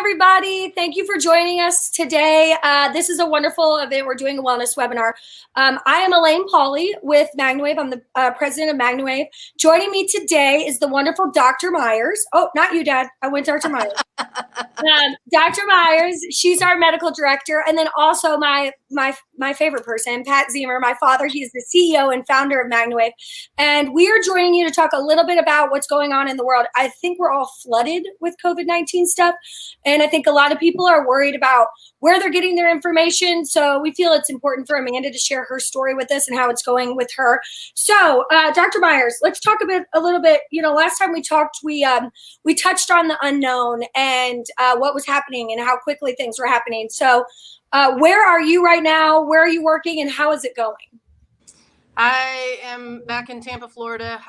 everybody. Thank you for joining us today. This is a wonderful event. We're doing a wellness webinar. I am Alane with MagnaWave. I'm the president of MagnaWave. Joining me today is the wonderful Dr. Myers. Oh, not you, Dad. I went Dr. Myers. Dr. Myers, she's our medical director. And then also my favorite person, Pat Ziemer, my father. He's the CEO and founder of MagnaWave. And we are joining you to talk a little bit about what's going on in the world. I think we're all flooded with COVID-19 stuff. And I think a lot of people are worried about where they're getting their information. So we feel it's important for Amanda to share her story with us and how it's going with her. So Dr. Myers, let's talk a little bit. You know, last time we talked, we touched on the unknown and what was happening and how quickly things were happening. So where are you right now? Where are you working and how is it going? I am back in Tampa, Florida.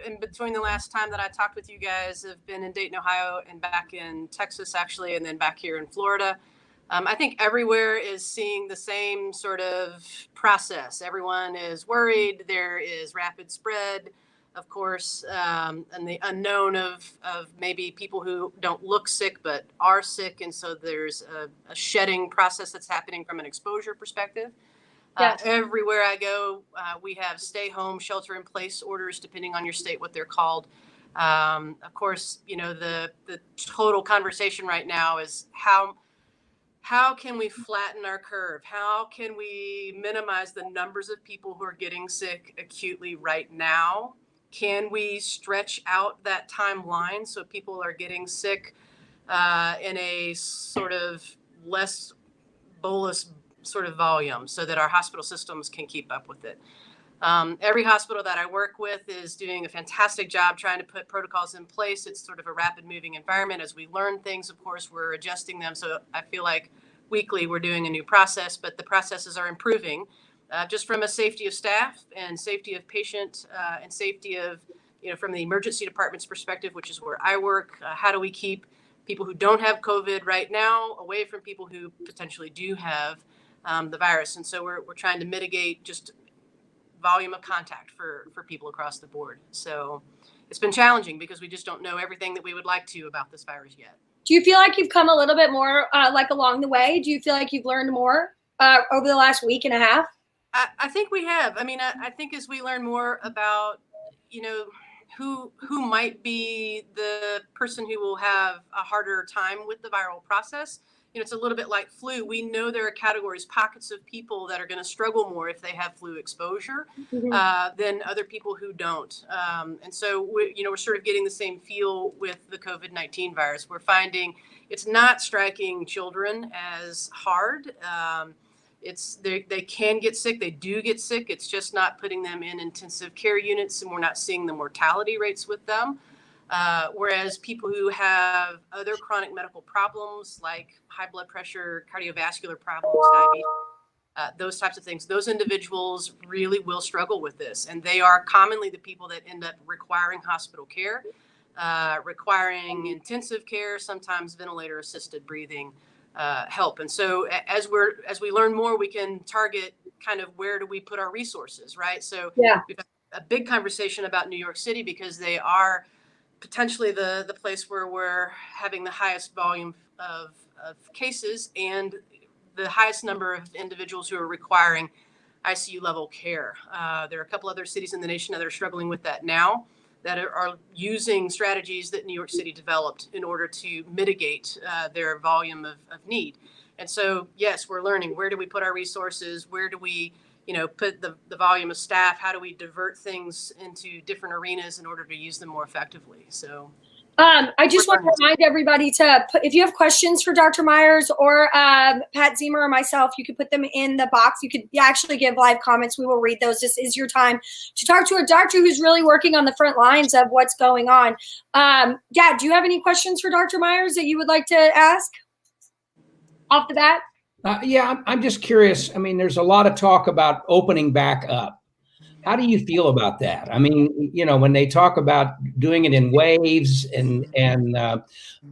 In between the last time that I talked with you guys, I've been in Dayton, Ohio, and back in Texas, actually, and then back here in Florida. I think everywhere is seeing the same sort of process. Everyone is worried. There is rapid spread, of course, and the unknown of maybe people who don't look sick but are sick. And so there's a shedding process that's happening from an exposure perspective. Yes. Everywhere I go, we have stay home, shelter in place orders, depending on your state, what they're called. Of course, you know, the total conversation right now is how can we flatten our curve? How can we minimize the numbers of people who are getting sick acutely right now? Can we stretch out that timeline so people are getting sick in a sort of less bolus sort of volume so that our hospital systems can keep up with it? Every hospital that I work with is doing a fantastic job trying to put protocols in place. It's sort of a rapid moving environment. As we learn things, of course, we're adjusting them. So I feel like weekly we're doing a new process, but the processes are improving just from a safety of staff and safety of patient and safety of, you know, from the emergency department's perspective, which is where I work. How do we keep people who don't have COVID right now away from people who potentially do have the virus? And so we're trying to mitigate just volume of contact for people across the board. So it's been challenging because we just don't know everything that we would like to about this virus yet. Do you feel like you've come a little bit more like along the way? Do you feel like you've learned more over the last week and a half? I think we have. I mean, I think as we learn more about, you know, who might be the person who will have a harder time with the viral process. You know, it's a little bit like flu. We know there are categories, pockets of people that are going to struggle more if they have flu exposure than other people who don't. And so, we're sort of getting the same feel with the COVID-19 virus. We're finding it's not striking children as hard. They can get sick. They do get sick. It's just not putting them in intensive care units, and we're not seeing the mortality rates with them. Whereas people who have other chronic medical problems like high blood pressure, cardiovascular problems, diabetes, those types of things, those individuals really will struggle with this. And they are commonly the people that end up requiring hospital care, requiring intensive care, sometimes ventilator assisted breathing help. And so as we learn more, we can target kind of where do we put our resources, right? So we've had a big conversation about New York City because they are potentially the place where we're having the highest volume of cases and the highest number of individuals who are requiring ICU level care. There are a couple other cities in the nation that are struggling with that now, that are using strategies that New York City developed in order to mitigate their volume of need. And so, yes, we're learning, where do we put our resources? Where do we put the volume of staff? How do we divert things into different arenas in order to use them more effectively? So I just want to remind everybody if you have questions for Dr. Myers or Pat Ziemer or myself, you can put them in the box. You could actually give live comments. We will read those. This is your time to talk to a doctor who's really working on the front lines of what's going on. Dad, do you have any questions for Dr. Myers that you would like to ask off the bat? Yeah, I'm just curious. I mean, there's a lot of talk about opening back up. How do you feel about that? I mean, when they talk about doing it in waves and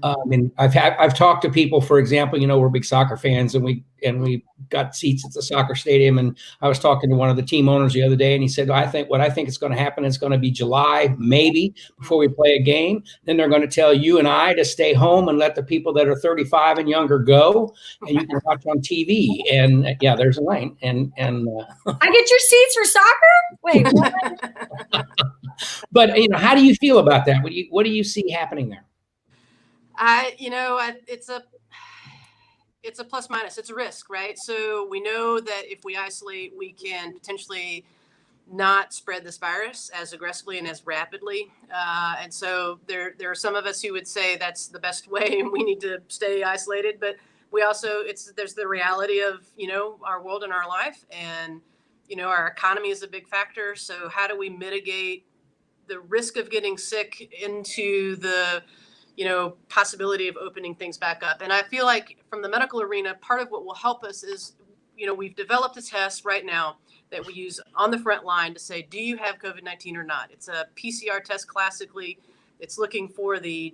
I've talked to people, for example, we're big soccer fans and we got seats at the soccer stadium, and I was talking to one of the team owners the other day, and he said, I think is going to happen, it's going to be July, maybe, before we play a game. Then they're going to tell you and I to stay home and let the people that are 35 and younger go, and you can watch on TV. And yeah, there's Alane. And I get your seats for soccer? Wait, what? But how do you feel about that? What do you see happening there? It's a plus minus. It's a risk, right? So we know that if we isolate, we can potentially not spread this virus as aggressively and as rapidly. And so there are some of us who would say that's the best way and we need to stay isolated. But we also, there's the reality of, our world and our life, and, our economy is a big factor. So how do we mitigate the risk of getting sick into the possibility of opening things back up? And I feel like from the medical arena, part of what will help us is, we've developed a test right now that we use on the front line to say, do you have COVID-19 or not? It's a PCR test classically. It's looking for the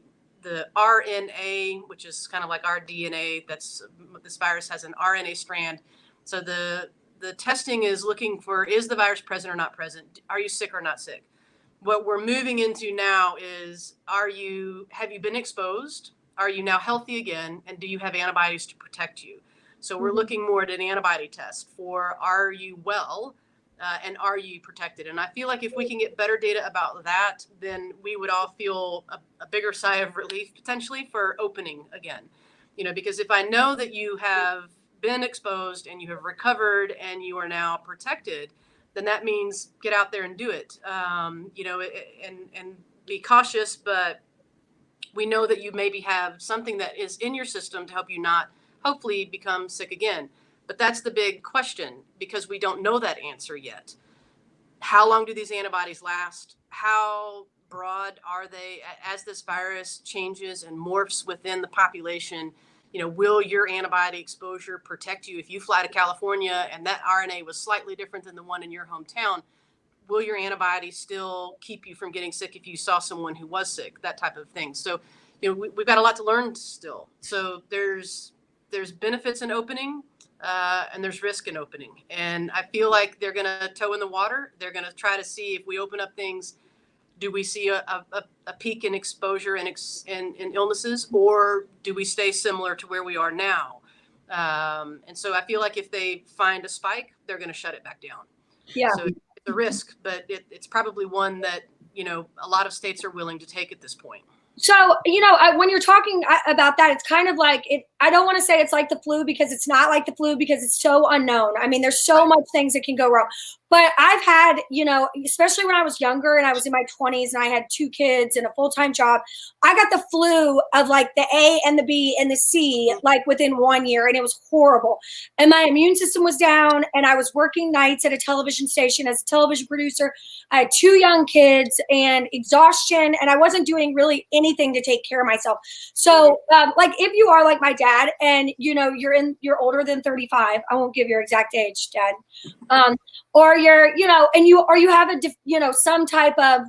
RNA, which is kind of like our DNA. This virus has an RNA strand. So the testing is looking for, is the virus present or not present? Are you sick or not sick? What we're moving into now is, have you been exposed? Are you now healthy again? And do you have antibodies to protect you? So we're looking more at an antibody test for, are you well? And are you protected? And I feel like if we can get better data about that, then we would all feel a bigger sigh of relief potentially for opening again. Because if I know that you have been exposed and you have recovered and you are now protected, then that means get out there and do it, and be cautious. But we know that you maybe have something that is in your system to help you not hopefully become sick again. But that's the big question, because we don't know that answer yet. How long do these antibodies last? How broad are they as this virus changes and morphs within the population? Will your antibody exposure protect you? If you fly to California and that RNA was slightly different than the one in your hometown, will your antibodies still keep you from getting sick if you saw someone who was sick? That type of thing. So, we've got a lot to learn still. So there's benefits in opening, and there's risk in opening. And I feel like they're going to toe in the water. They're going to try to see if we open up things, do we see a peak in exposure and in illnesses, or do we stay similar to where we are now? And so I feel like if they find a spike, they're going to shut it back down. Yeah. So it's a risk, but it's probably one that, a lot of states are willing to take at this point. So, when you're talking about that, it's kind of like I don't want to say it's like the flu, because it's not like the flu, because it's so unknown. I mean, there's so much things that can go wrong. But I've had, especially when I was younger and I was in my 20s and I had 2 kids and a full-time job, I got the flu of like the A and the B and the C, like within 1 year. And it was horrible. And my immune system was down, and I was working nights at a television station as a television producer. I had 2 young kids and exhaustion, and I wasn't doing really anything to take care of myself. So like if you are like my dad and, you're older than 35, I won't give your exact age, Dad. Or you're, and you have some type of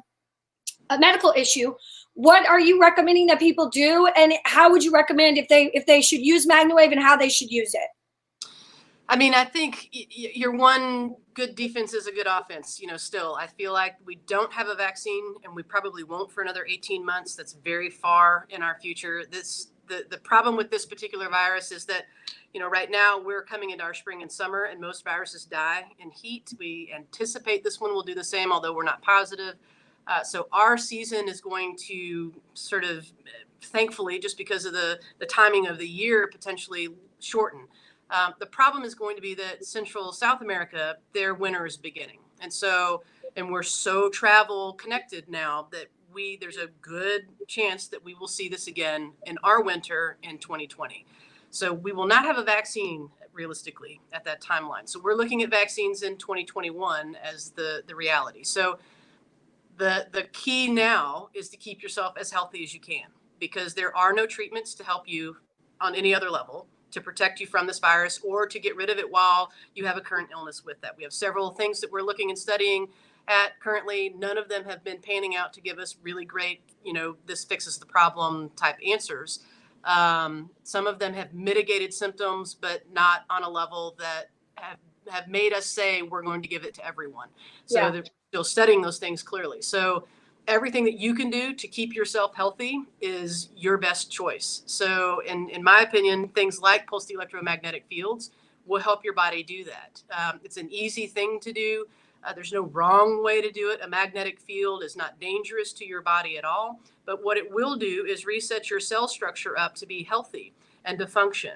a medical issue. What are you recommending that people do? And how would you recommend if they should use MagnaWave and how they should use it? I mean, I think your one good defense is a good offense. Still, I feel like we don't have a vaccine, and we probably won't for another 18 months. That's very far in our future. The problem with this particular virus is that, right now we're coming into our spring and summer, and most viruses die in heat. We anticipate this one will do the same, although we're not positive. So our season is going to sort of, thankfully, just because of the timing of the year, potentially shorten. The problem is going to be that Central South America, their winter is beginning. And we're so travel connected now that there's a good chance that we will see this again in our winter in 2020. So we will not have a vaccine realistically at that timeline. So we're looking at vaccines in 2021 as the reality. So the key now is to keep yourself as healthy as you can, because there are no treatments to help you on any other level to protect you from this virus or to get rid of it while you have a current illness with that. We have several things that we're looking and studying at currently. None of them have been panning out to give us really great, this fixes the problem type answers. Some of them have mitigated symptoms, but not on a level that have made us say we're going to give it to everyone. So they're still studying those things clearly. So everything that you can do to keep yourself healthy is your best choice. So in my opinion, things like pulsed electromagnetic fields will help your body do that. It's an easy thing to do. There's no wrong way to do it. A magnetic field is not dangerous to your body at all. But what it will do is reset your cell structure up to be healthy and to function.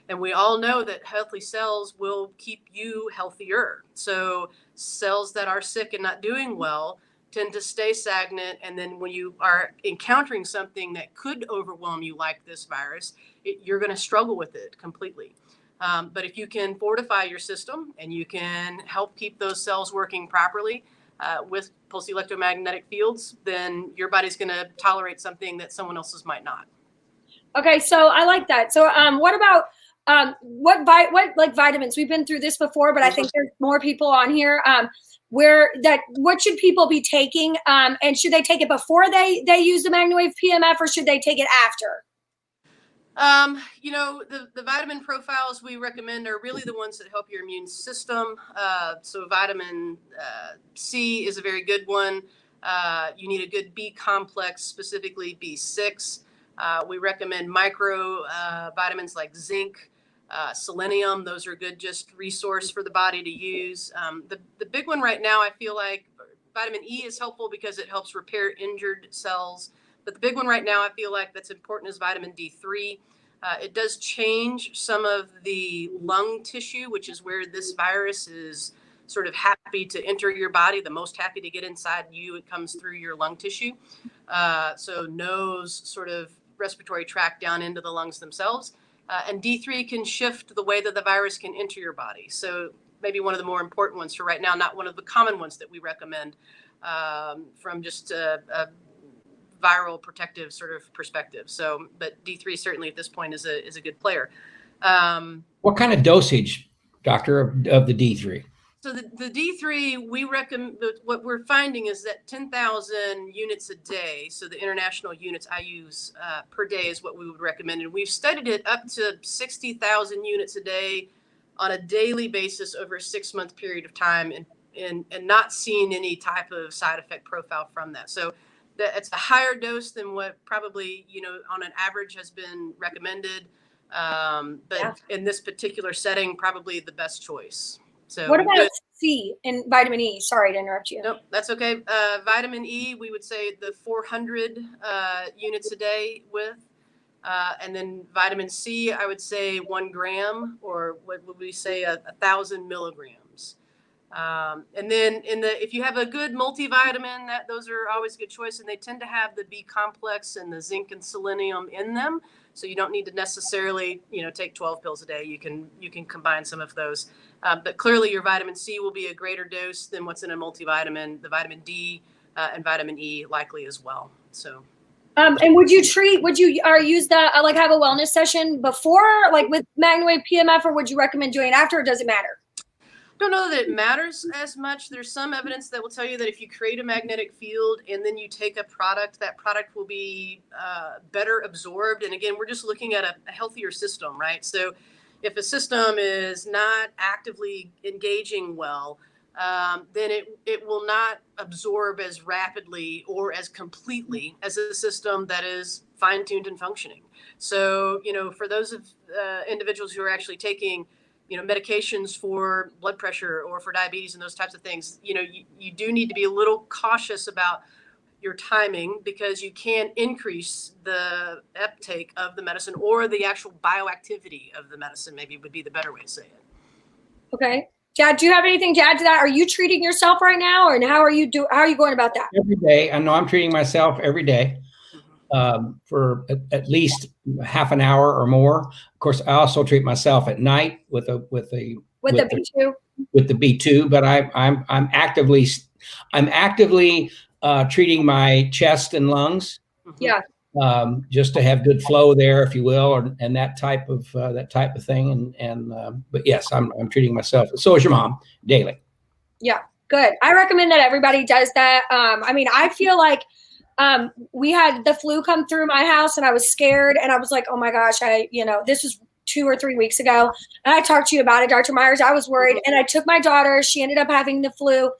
And we all know that healthy cells will keep you healthier. So cells that are sick and not doing well tend to stay stagnant. And then when you are encountering something that could overwhelm you like this virus, you're going to struggle with it completely. But if you can fortify your system and you can help keep those cells working properly with pulse electromagnetic fields, then your body's going to tolerate something that someone else's might not. Okay, so I like that. So what about what like vitamins? We've been through this before, but I think there's more people on here. What should people be taking? And should they take it before they use the MagnaWave PMF, or should they take it after? The vitamin profiles we recommend are really the ones that help your immune system. So vitamin C is a very good one. You need a good B complex, specifically B6. We recommend micro vitamins like zinc, selenium. Those are good, just resource for the body to use. The big one right now, I feel like vitamin E is helpful because it helps repair injured cells. But the big one right now, I feel like that's important, is vitamin D3. It does change some of the lung tissue, which is where this virus is sort of happy to enter your body, the most happy to get inside you. It comes through your lung tissue. So nose, sort of respiratory tract down into the lungs themselves. And D3 can shift the way that the virus can enter your body. So maybe one of the more important ones for right now, not one of the common ones that we recommend from just a viral protective sort of perspective. So, but D3 certainly at this point is a good player. What kind of dosage, doctor, of the D3? So the D3, we recommend, what we're finding is that 10,000 units a day, so the international units I use per day, is what we would recommend. And we've studied it up to 60,000 units a day on a daily basis over a 6-month period of time, and not seen any type of side effect profile from that. So it's a higher dose than what probably, on an average has been recommended. But in this particular setting, probably the best choice. So what about C and vitamin E? Sorry to interrupt you. No, that's okay. Vitamin E, we would say the 400 units a day with. And then vitamin C, I would say 1 gram, or what would we say, 1,000 milligrams. And then if you have a good multivitamin, those are always a good choice, and they tend to have the B complex and the zinc and selenium in them. So you don't need to necessarily, take 12 pills a day. You can combine some of those. But clearly your vitamin C will be a greater dose than what's in a multivitamin. The vitamin D and vitamin E likely as well. So. And would you use the have a wellness session before, like with MagnaWave PMF, or would you recommend doing it after, or does it matter? Don't know that it matters as much. There's some evidence that will tell you that if you create a magnetic field and then you take a product, that product will be better absorbed. And again, we're just looking at a healthier system, right? So if a system is not actively engaging well, then it will not absorb as rapidly or as completely as a system that is fine-tuned and functioning. So, for those of individuals who are actually taking medications for blood pressure or for diabetes and those types of things, you do need to be a little cautious about your timing, because you can increase the uptake of the medicine, or the actual bioactivity of the medicine, maybe would be the better way to say it. Okay. Jad, do you have anything to add to that? Are you treating yourself right now, or how are you going about that? Every day. I know I'm treating myself every day. For at least half an hour or more. Of course, I also treat myself at night with the B2. With the B2, but I'm actively treating my chest and lungs. Yeah. Just to have good flow there, if you will, and that type of thing. But yes, I'm treating myself. So is your mom, daily. Yeah, good. I recommend that everybody does that. I feel like we had the flu come through my house and I was scared and I was like, oh my gosh, this was 2 or 3 weeks ago. And I talked to you about it, Dr. Myers. I was worried. And I took my daughter. She ended up having the flu.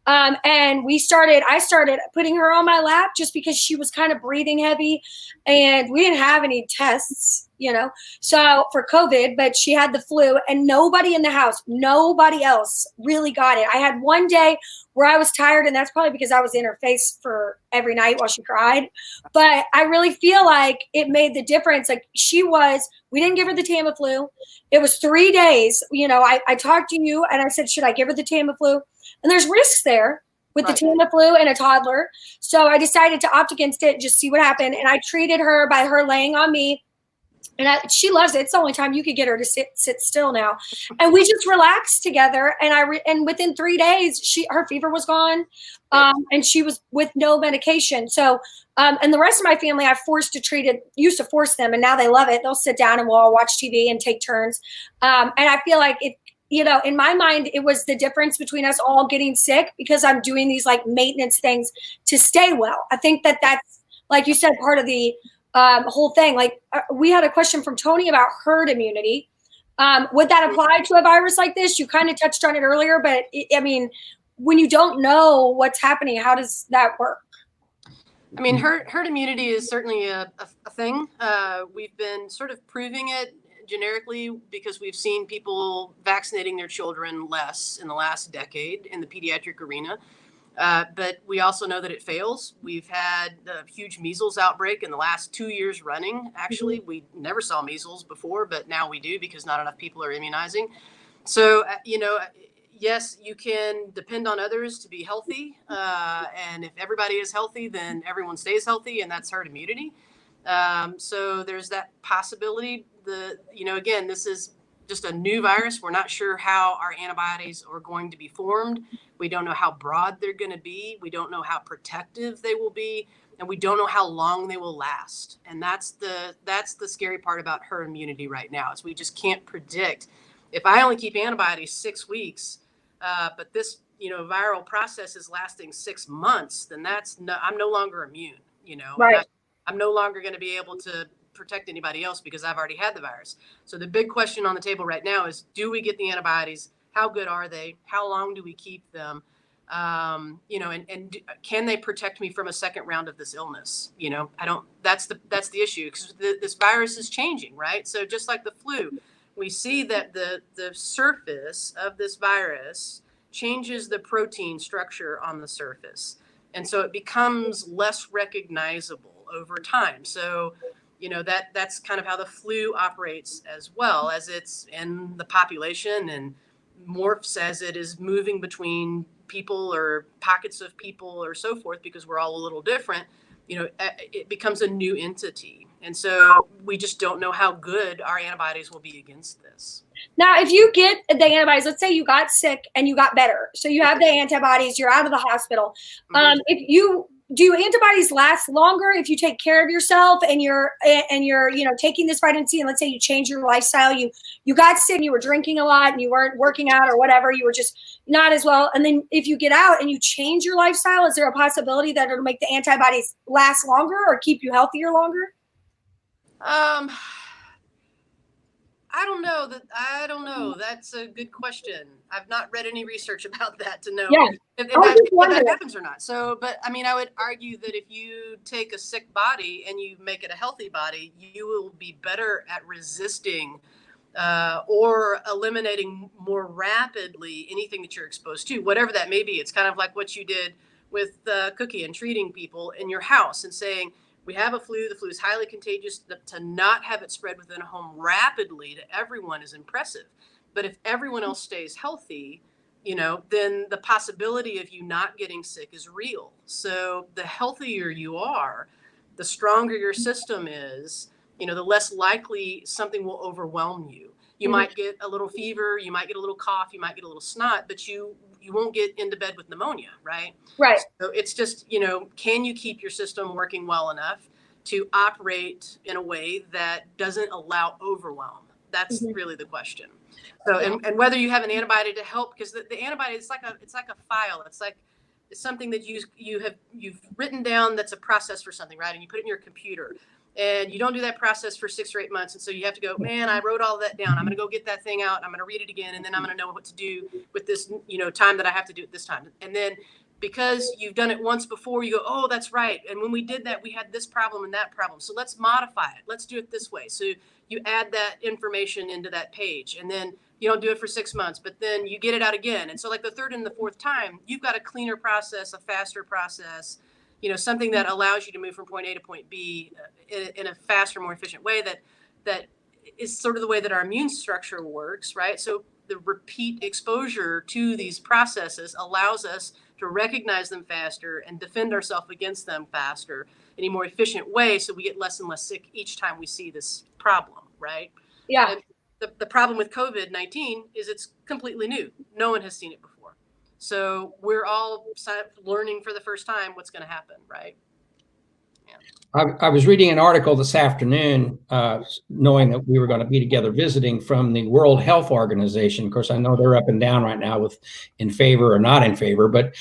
And I started putting her on my lap just because she was kind of breathing heavy and we didn't have any tests, so for COVID, but she had the flu and nobody in the house, nobody else really got it. I had one day where I was tired and that's probably because I was in her face for every night while she cried. But I really feel like it made the difference. Like we didn't give her the Tamiflu. It was 3 days. I talked to you and I said, should I give her the Tamiflu? And there's risks there with the Tamiflu and a toddler. So I decided to opt against it, just see what happened. And I treated her by her laying on me. And she loves it. It's the only time you could get her to sit still now. And we just relaxed together. And within 3 days, her fever was gone. And she was with no medication. So, and the rest of my family, I used to force them. And now they love it. They'll sit down and we'll all watch TV and take turns. And I feel like in my mind, it was the difference between us all getting sick because I'm doing these like maintenance things to stay well. I think that's, like you said, part of the whole thing. Like we had a question from Tony about herd immunity. Would that apply to a virus like this? You kind of touched on it earlier, but when you don't know what's happening, how does that work? I mean, herd immunity is certainly a thing. We've been sort of proving it generically because we've seen people vaccinating their children less in the last decade in the pediatric arena. But we also know that it fails. We've had a huge measles outbreak in the last 2 years running. Actually, we never saw measles before, but now we do because not enough people are immunizing. So, yes, you can depend on others to be healthy. And if everybody is healthy, then everyone stays healthy, and that's herd immunity. So there's that possibility. Again, this is just a new virus. We're not sure how our antibodies are going to be formed. We don't know how broad they're going to be. We don't know how protective they will be, and we don't know how long they will last. And that's the scary part about herd immunity right now is we just can't predict. If I only keep antibodies 6 weeks, but this viral process is lasting 6 months, then I'm no longer immune. Right. I'm no longer going to be able to protect anybody else because I've already had the virus. So the big question on the table right now is, do we get the antibodies? How good are they? How long do we keep them? And can they protect me from a second round of this illness? That's the issue because this virus is changing, right? So just like the flu, we see that the surface of this virus changes the protein structure on the surface. And so it becomes less recognizable over time. So, that's kind of how the flu operates as well, as it's in the population and morphs as it is moving between people or pockets of people or so forth, because we're all a little different. It becomes a new entity. And so we just don't know how good our antibodies will be against this. Now, if you get the antibodies, let's say you got sick and you got better. So you have the antibodies, you're out of the hospital. Mm-hmm. Do antibodies last longer if you take care of yourself and you're taking this vitamin C, and let's say you change your lifestyle, you got sick and you were drinking a lot and you weren't working out or whatever, you were just not as well. And then if you get out and you change your lifestyle, is there a possibility that it'll make the antibodies last longer or keep you healthier longer? I don't know. That's a good question. I've not read any research about that to know if that happens or not. So, but I would argue that if you take a sick body and you make it a healthy body, you will be better at resisting or eliminating more rapidly anything that you're exposed to, whatever that may be. It's kind of like what you did with Cookie and treating people in your house and saying, we have a flu. The flu is highly contagious. To not have it spread within a home rapidly to everyone is impressive. But if everyone else stays healthy, then the possibility of you not getting sick is real. So the healthier you are, the stronger your system is, the less likely something will overwhelm you. You might get a little fever, you might get a little cough, you might get a little snot, but you won't get into bed with pneumonia, right? Right. So it's just, can you keep your system working well enough to operate in a way that doesn't allow overwhelm? That's really the question. So, and whether you have an antibody to help, because the antibody, it's like a file. It's like is something that you've written down that's a process for something, right? And you put it in your computer. And you don't do that process for 6 or 8 months. And so you have to go, man, I wrote all that down. I'm going to go get that thing out. I'm going to read it again. And then I'm going to know what to do with this, time that I have to do it this time. And then because you've done it once before, you go, oh, that's right. And when we did that, we had this problem and that problem. So let's modify it. Let's do it this way. So you add that information into that page. And then you don't do it for 6 months, but then you get it out again. And so like the third and the fourth time, you've got a cleaner process, a faster process, something that allows you to move from point A to point B in a faster, more efficient way that is sort of the way that our immune structure works, right? So the repeat exposure to these processes allows us to recognize them faster and defend ourselves against them faster in a more efficient way. So we get less and less sick each time we see this problem, right? Yeah. And the problem with COVID-19 is it's completely new. No one has seen it before. So we're all learning for the first time what's going to happen, right? Yeah. I was reading an article this afternoon, knowing that we were going to be together visiting, from the World Health Organization. Of course, I know they're up and down right now with in favor or not in favor, but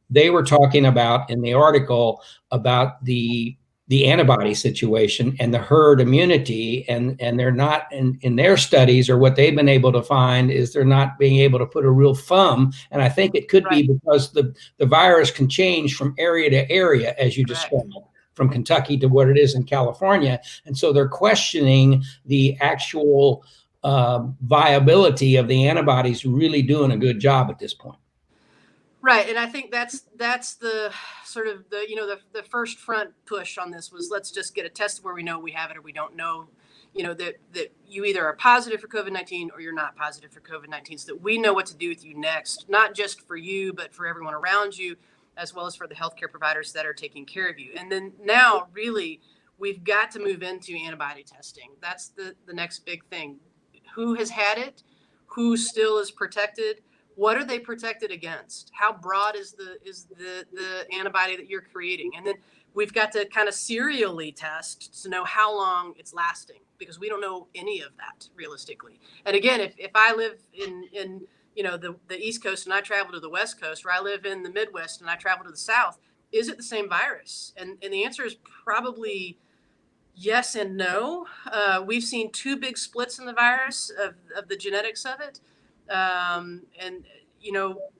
they were talking about in the article about the antibody situation and the herd immunity, and they're not in their studies, or what they've been able to find is they're not being able to put a real thumb. And I think it could be because the virus can change from area to area, as you described, from Kentucky to what it is in California. And so they're questioning the actual viability of the antibodies really doing a good job at this point. Right. And I think that's the sort of the first front push on this was, let's just get a test where we know we have it or we don't know, that you either are positive for COVID-19 or you're not positive for COVID-19, so that we know what to do with you next, not just for you, but for everyone around you, as well as for the healthcare providers that are taking care of you. And then now really we've got to move into antibody testing. That's the next big thing. Who has had it? Who still is protected? What are they protected against? How broad is the antibody that you're creating? And then we've got to kind of serially test to know how long it's lasting, because we don't know any of that realistically. And again, if I live in the East Coast and I travel to the West Coast, or I live in the Midwest and I travel to the South, is it the same virus? And the answer is probably yes and no. We've seen two big splits in the virus of the genetics of it. And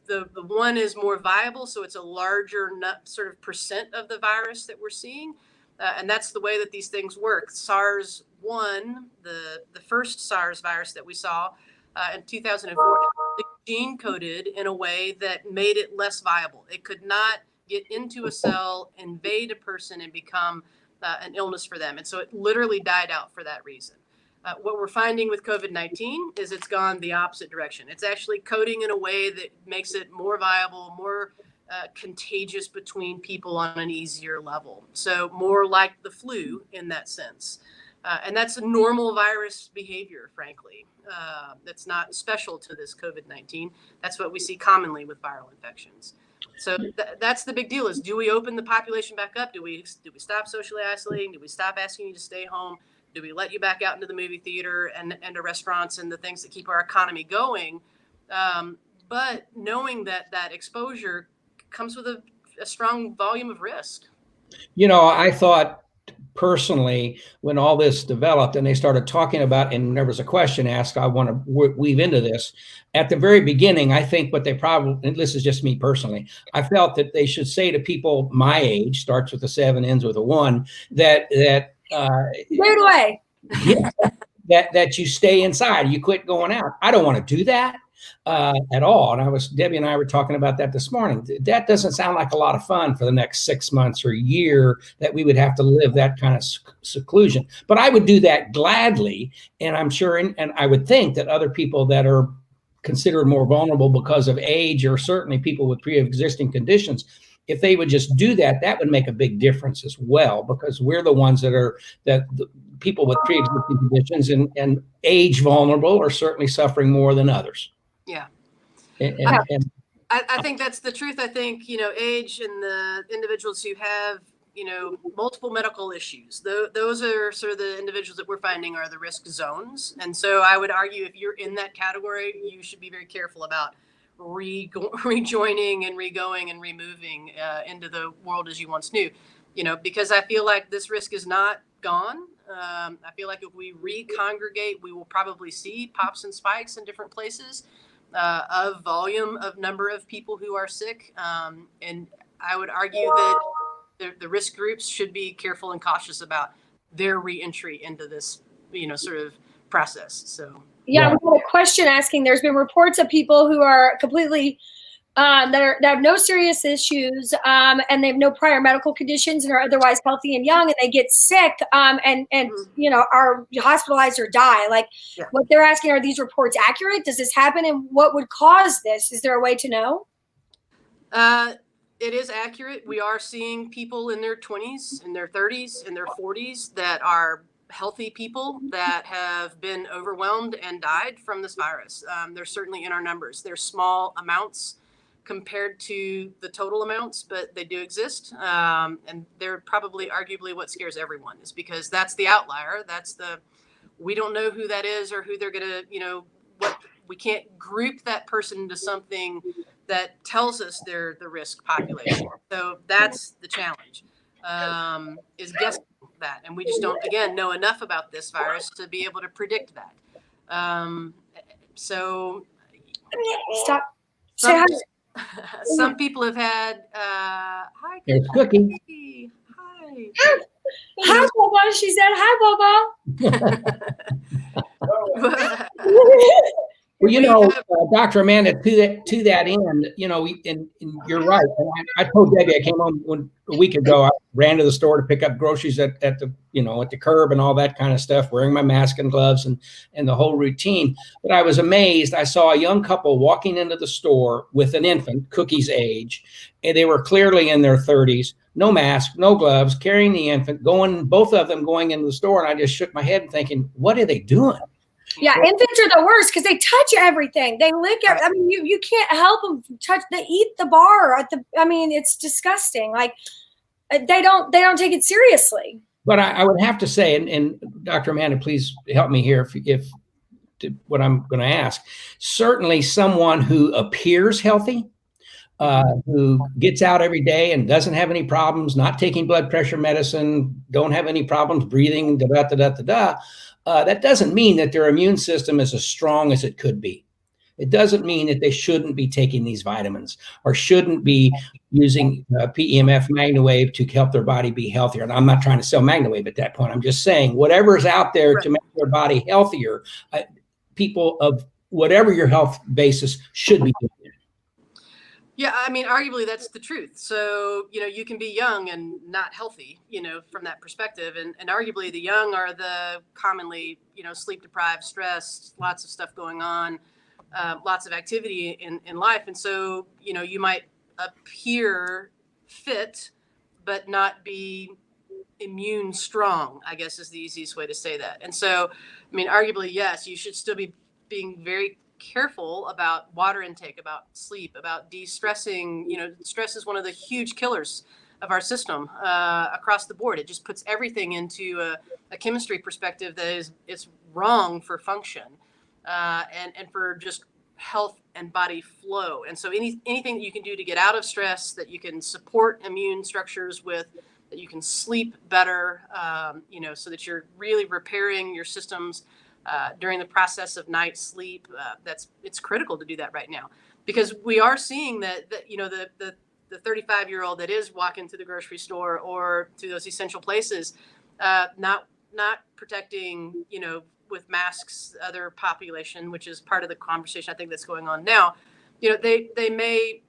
the one is more viable, so it's a larger sort of percent of the virus that we're seeing, and that's the way that these things work. SARS-1, the first SARS virus that we saw in 2004, gene coded in a way that made it less viable. It could not get into a cell, invade a person, and become an illness for them, and so it literally died out for that reason. What we're finding with COVID-19 is it's gone the opposite direction. It's actually coding in a way that makes it more viable, more contagious between people on an easier level. So more like the flu in that sense. And that's a normal virus behavior, frankly. That's not special to this COVID-19. That's what we see commonly with viral infections. So that's the big deal is, do we open the population back up? Do we stop socially isolating? Do we stop asking you to stay home? Do we let you back out into the movie theater and to restaurants and the things that keep our economy going? But knowing that exposure comes with a strong volume of risk. I thought personally, when all this developed and they started talking about, and there was a question asked, I want to weave into this. At the very beginning, I think what they probably, and this is just me personally, I felt that they should say to people my age, starts with a 7, ends with a 1, that Cleared away. Yeah, that you stay inside, you quit going out. I don't want to do that at all. And Debbie and I were talking about that this morning. That doesn't sound like a lot of fun for the next 6 months or a year, that we would have to live that kind of seclusion. But I would do that gladly. And I'm sure, and I would think that other people that are considered more vulnerable because of age, or certainly people with pre-existing conditions, if they would just do that, that would make a big difference as well, because we're the ones that the people with pre-existing conditions and age vulnerable are certainly suffering more than others. Yeah. And I think that's the truth. I think, age and the individuals who have, multiple medical issues, those are sort of the individuals that we're finding are the risk zones. And so I would argue if you're in that category, you should be very careful about rejoining and regoing and removing into the world as you once knew, because I feel like this risk is not gone. I feel like if we recongregate, we will probably see pops and spikes in different places of volume of number of people who are sick. And I would argue that the risk groups should be careful and cautious about their reentry into this, sort of process. So. Yeah, we had a question asking, there's been reports of people who are completely, that have no serious issues, and they have no prior medical conditions and are otherwise healthy and young, and they get sick, and are hospitalized or die. Like, what they're asking, are these reports accurate? Does this happen? And what would cause this? Is there a way to know? It is accurate. We are seeing people in their 20s, in their 30s, in their 40s that are healthy people that have been overwhelmed and died from this virus. They're certainly in our numbers. They're small amounts compared to the total amounts, but they do exist. And they're probably arguably what scares everyone, is because that's the outlier. We don't know who that is or who they're going to, we can't group that person into something that tells us they're the risk population. So that's the challenge, is guessing that. And we just don't, again, know enough about this virus to be able to predict that. So Stop. Some people have had, hi, There's Cookie. Hi. Hi, Boba. She said, hi, Boba. Well, Dr. Amanda, to that end, and you're right. And I told Debbie, I came home a week ago. I ran to the store to pick up groceries at the curb and all that kind of stuff, wearing my mask and gloves and the whole routine. But I was amazed. I saw a young couple walking into the store with an infant, Cookie's age, and they were clearly in their 30s, no mask, no gloves, carrying the infant, both of them going into the store. And I just shook my head and thinking, what are they doing? Yeah, infants are the worst because they touch everything. They lick everything. I mean, you can't help them touch. They eat the bar it's disgusting. Like, they don't take it seriously. But I would have to say, and Dr. Amanda, please help me here if what I'm going to ask. Certainly, someone who appears healthy, who gets out every day and doesn't have any problems, not taking blood pressure medicine, don't have any problems breathing, that doesn't mean that their immune system is as strong as it could be. It doesn't mean that they shouldn't be taking these vitamins or shouldn't be using PEMF MagnaWave to help their body be healthier. And I'm not trying to sell MagnaWave at that point. I'm just saying whatever's out there to make their body healthier, people of whatever your health basis should be doing it. Yeah, I mean, arguably that's the truth. So, you can be young and not healthy, from that perspective. And arguably the young are the commonly, sleep deprived, stressed, lots of stuff going on, lots of activity in life. And so, you might appear fit, but not be immune strong, I guess is the easiest way to say that. And so, I mean, arguably, yes, you should still be being very careful about water intake, about sleep, about de-stressing. Stress is one of the huge killers of our system across the board. It just puts everything into a chemistry perspective that it's wrong for function and for just health and body flow. And so anything that you can do to get out of stress, that you can support immune structures with, that you can sleep better, so that you're really repairing your systems during the process of night sleep. It's critical to do that right now, because we are seeing that the 35-year-old that is walking to the grocery store or to those essential places, not protecting, with masks, other population, which is part of the conversation I think that's going on now. They may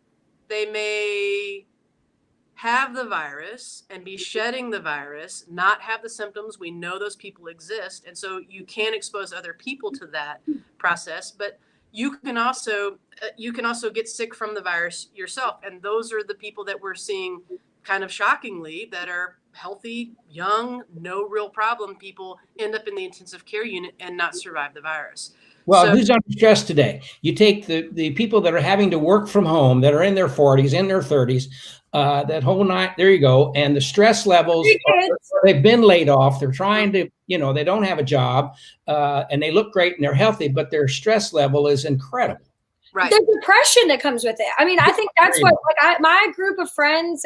have the virus and be shedding the virus, not have the symptoms. We know those people exist. And so you can expose other people to that process, but you can also get sick from the virus yourself. And those are the people that we're seeing kind of shockingly that are healthy, young, no real problem people end up in the intensive care unit and not survive the virus. Well, who's under stress today? You take the people that are having to work from home, that are in their 40s, in their 30s, that whole night, there you go. And the stress levels, they've been laid off. They're trying to, they don't have a job and they look great and they're healthy, but their stress level is incredible. Right. the depression that comes with it. I mean, I think that's what, like, my group of friends,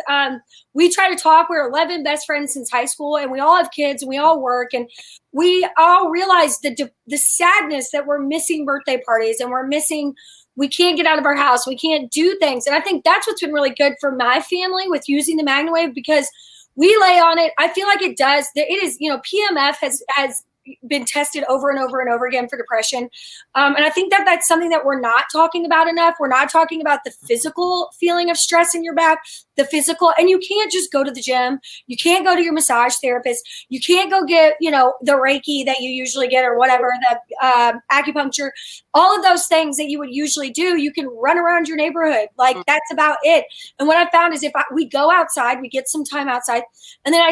we try to talk. We're 11 best friends since high school, and we all have kids, and we all work, and we all realize the sadness that we're missing birthday parties, and we can't get out of our house. We can't do things. And I think that's what's been really good for my family with using the MagnaWave, because we lay on it. I feel like it does. It is, PMF has been tested over and over and over again for depression. And I think that's something that we're not talking about enough. We're not talking about the physical feeling of stress in your back, the physical, and you can't just go to the gym. You can't go to your massage therapist. You can't go get, the Reiki that you usually get or whatever, the acupuncture, all of those things that you would usually do. You can run around your neighborhood. Like, that's about it. And what I found is we go outside, we get some time outside, and then I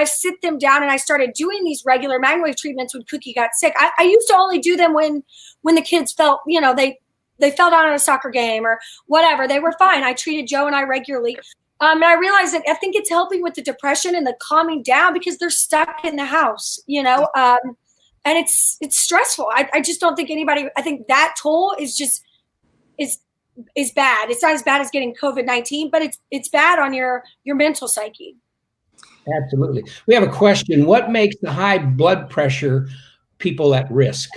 sit them down, and I started doing these regular MagnaWave treatments when Cookie got sick. I used to only do them when the kids felt, they fell down at a soccer game or whatever. They were fine. I treated Joe and I regularly. And I realized that I think it's helping with the depression and the calming down, because they're stuck in the house, and it's stressful. I just don't think I think that toll is bad. It's not as bad as getting COVID-19, but it's bad on your mental psyche. Absolutely. We have a question. What makes the high blood pressure people at risk?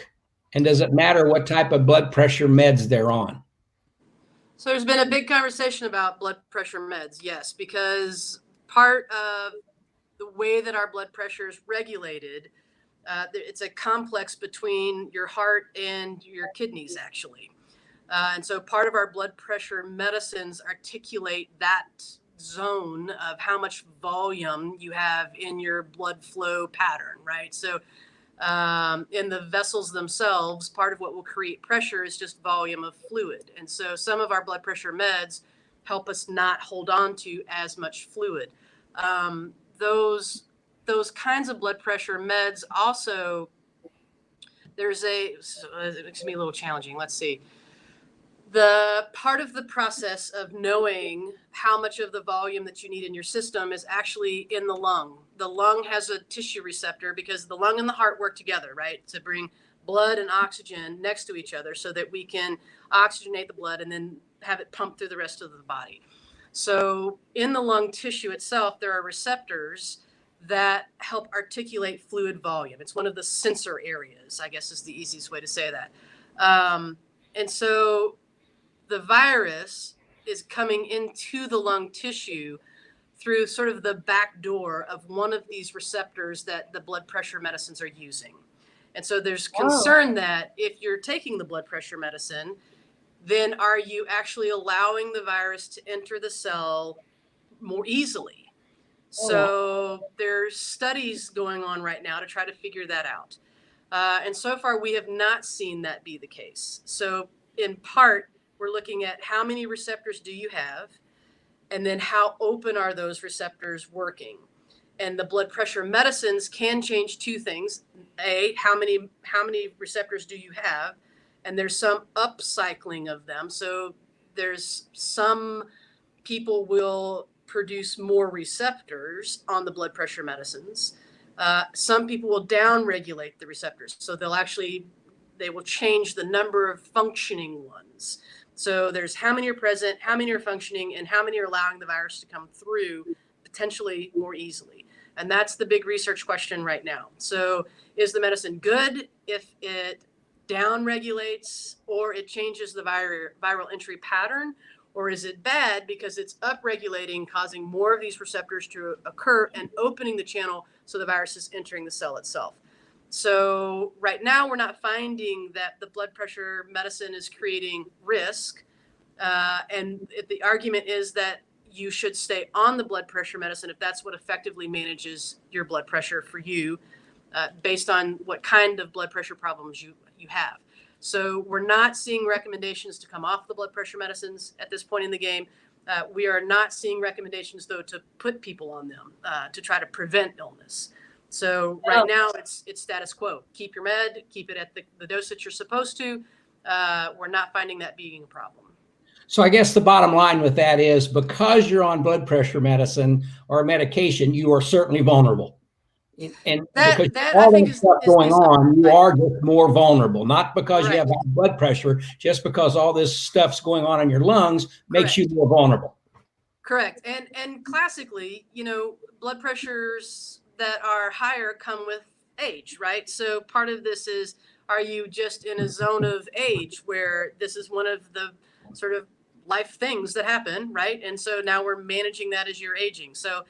And does it matter what type of blood pressure meds they're on? So there's been a big conversation about blood pressure meds, yes, because part of the way that our blood pressure is regulated, it's a complex between your heart and your kidneys, actually. And so part of our blood pressure medicines articulate that zone of how much volume you have in your blood flow pattern, right? So in the vessels themselves, part of what will create pressure is just volume of fluid. And so some of our blood pressure meds help us not hold on to as much fluid. Those kinds of blood pressure meds also, it's going to be a little challenging. Let's see. The part of the process of knowing how much of the volume that you need in your system is actually in the lung. The lung has a tissue receptor, because the lung and the heart work together, right, to bring blood and oxygen next to each other so that we can oxygenate the blood and then have it pump through the rest of the body. So in the lung tissue itself, there are receptors that help articulate fluid volume. It's one of the sensor areas, I guess is the easiest way to say that. And so the virus is coming into the lung tissue through sort of the back door of one of these receptors that the blood pressure medicines are using. And so there's concern that if you're taking the blood pressure medicine, then are you actually allowing the virus to enter the cell more easily? So there's studies going on right now to try to figure that out. And so far, we have not seen that be the case. So in part, we're looking at how many receptors do you have, and then how open are those receptors working. And the blood pressure medicines can change two things. A, how many receptors do you have? And there's some upcycling of them. So there's some people will produce more receptors on the blood pressure medicines. Some people will downregulate the receptors. So they will change the number of functioning ones. So there's how many are present, how many are functioning, and how many are allowing the virus to come through potentially more easily. And that's the big research question right now. So is the medicine good if it downregulates or it changes the viral entry pattern? Or is it bad because it's upregulating, causing more of these receptors to occur and opening the channel so the virus is entering the cell itself? So right now, we're not finding that the blood pressure medicine is creating risk. And the argument is that you should stay on the blood pressure medicine if that's what effectively manages your blood pressure for you, based on what kind of blood pressure problems you have. So we're not seeing recommendations to come off the blood pressure medicines at this point in the game. We are not seeing recommendations, though, to put people on them to try to prevent illness. So right now it's status quo. Keep your med, keep it at the dose that you're supposed to. We're not finding that being a problem. So I guess the bottom line with that is, because you're on blood pressure medicine or medication, you are certainly vulnerable. And That because that I all think that stuff is going on, you right. are just more vulnerable. Not because you Correct. have high blood pressure, just because all this stuff's going on in your lungs makes you more vulnerable. Correct. And classically, blood pressures that are higher come with age, right? So part of this is, are you just in a zone of age where this is one of the sort of life things that happen, right? And so now we're managing that as you're aging. So,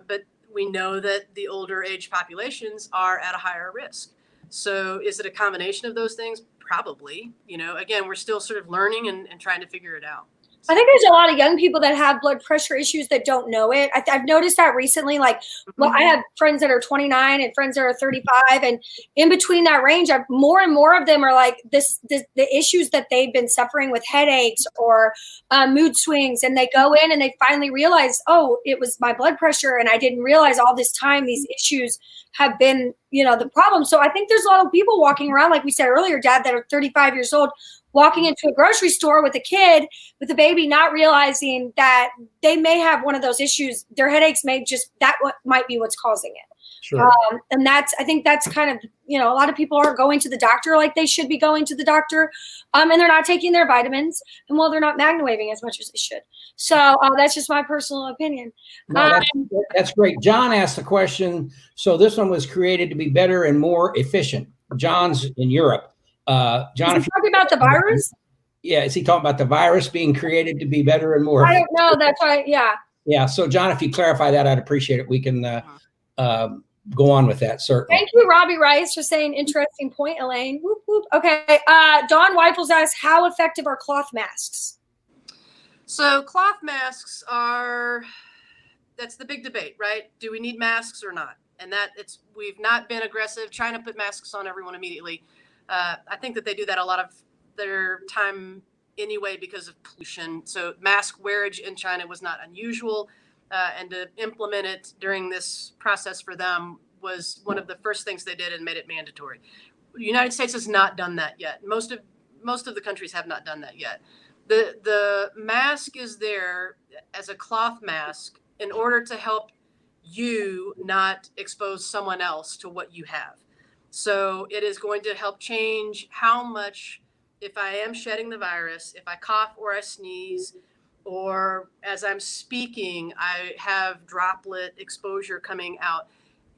but we know that the older age populations are at a higher risk. So is it a combination of those things? Probably. Again, we're still sort of learning and trying to figure it out. I think there's a lot of young people that have blood pressure issues that don't know it. I've noticed that recently. Like, well, I have friends that are 29 and friends that are 35, and in between that range, more and more of them are like the issues that they've been suffering with, headaches or mood swings, and they go in and they finally realize, oh, it was my blood pressure, and I didn't realize all this time these issues have been, the problem. So I think there's a lot of people walking around, like we said earlier, Dad, that are 35 years old, walking into a grocery store with a kid, with a baby, not realizing that they may have one of those issues. Their headaches might be what's causing it. Sure. And I think that's kind of, a lot of people aren't going to the doctor like they should be going to the doctor. And they're not taking their vitamins, and they're not MagnaWaving as much as they should. So that's just my personal opinion. No, that's great. John asked the question. So this one was created to be better and more efficient. John's in Europe. John, is he talking about the virus? Yeah, is he talking about the virus being created to be better and more? I don't know. That's right. Yeah. Yeah. So, John, if you clarify that, I'd appreciate it. We can go on with that, certainly. Thank you, Robbie Rice, for saying interesting point, Alane. Whoop, whoop. Okay. Don Weifels asks, how effective are cloth masks? So cloth masks that's the big debate, right? Do we need masks or not? And we've not been aggressive trying to put masks on everyone immediately. I think that they do that a lot of their time anyway because of pollution. So mask wearage in China was not unusual, and to implement it during this process for them was one of the first things they did and made it mandatory. The United States has not done that yet. Most of the countries have not done that yet. The mask is there as a cloth mask in order to help you not expose someone else to what you have. So it is going to help change how much, if I am shedding the virus, if I cough or I sneeze, or as I'm speaking, I have droplet exposure coming out.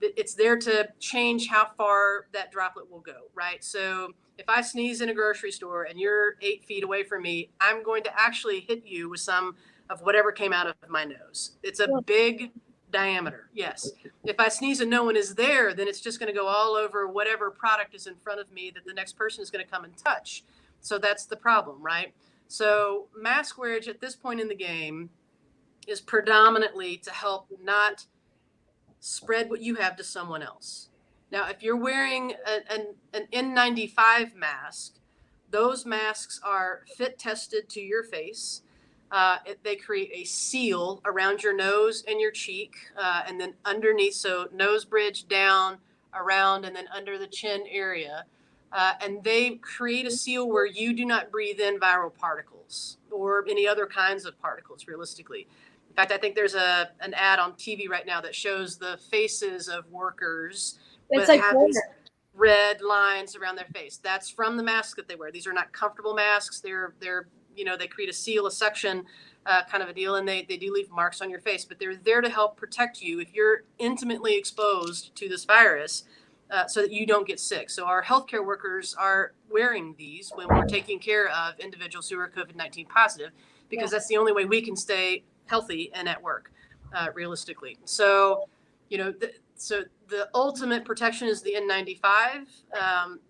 It's there to change how far that droplet will go, right? So if I sneeze in a grocery store and you're 8 feet away from me, I'm going to actually hit you with some of whatever came out of my nose. It's a big diameter. Yes. If I sneeze and no one is there, then it's just going to go all over whatever product is in front of me that the next person is going to come and touch. So that's the problem, right? So mask wearage at this point in the game is predominantly to help not spread what you have to someone else. Now, if you're wearing an N95 mask, those masks are fit tested to your face. They create a seal around your nose and your cheek, and then underneath, so nose bridge down, around, and then under the chin area. And they create a seal where you do not breathe in viral particles or any other kinds of particles, realistically. In fact, I think there's an ad on TV right now that shows the faces of workers that have these red lines around their face. That's from the mask that they wear. These are not comfortable masks. They're they create a seal, a suction kind of a deal, and they do leave marks on your face, but they're there to help protect you if you're intimately exposed to this virus, so that you don't get sick. So our healthcare workers are wearing these when we're taking care of individuals who are COVID-19 positive, because that's the only way we can stay healthy and at work, realistically. So, so the ultimate protection is the N95,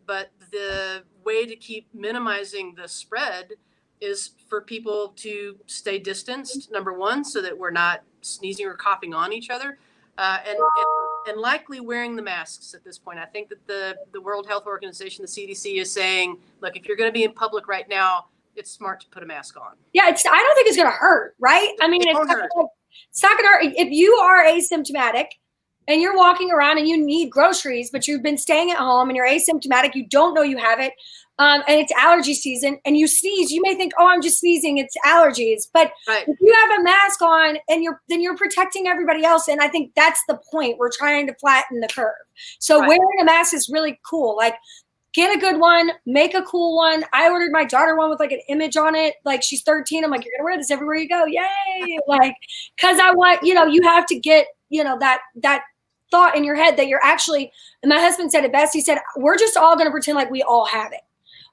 but the way to keep minimizing the spread is for people to stay distanced, number one, so that we're not sneezing or coughing on each other, and likely wearing the masks at this point. I think that the World Health Organization, the CDC, is saying, look, if you're going to be in public right now, it's smart to put a mask on. Yeah, I don't think it's going to hurt, right? I mean, it's not going to hurt. If you are asymptomatic, and you're walking around and you need groceries, but you've been staying at home and you're asymptomatic, you don't know you have it, and it's allergy season, and you sneeze, you may think, oh, I'm just sneezing, it's allergies. But if you have a mask on and then you're protecting everybody else. And I think that's the point. We're trying to flatten the curve. So wearing a mask is really cool. Like, get a good one, make a cool one. I ordered my daughter one with like an image on it. Like, she's 13. I'm like, you're gonna wear this everywhere you go. Yay. Like, cause I want, you have to get, that thought in your head that you're actually, and my husband said it best. He said, we're just all going to pretend like we all have it.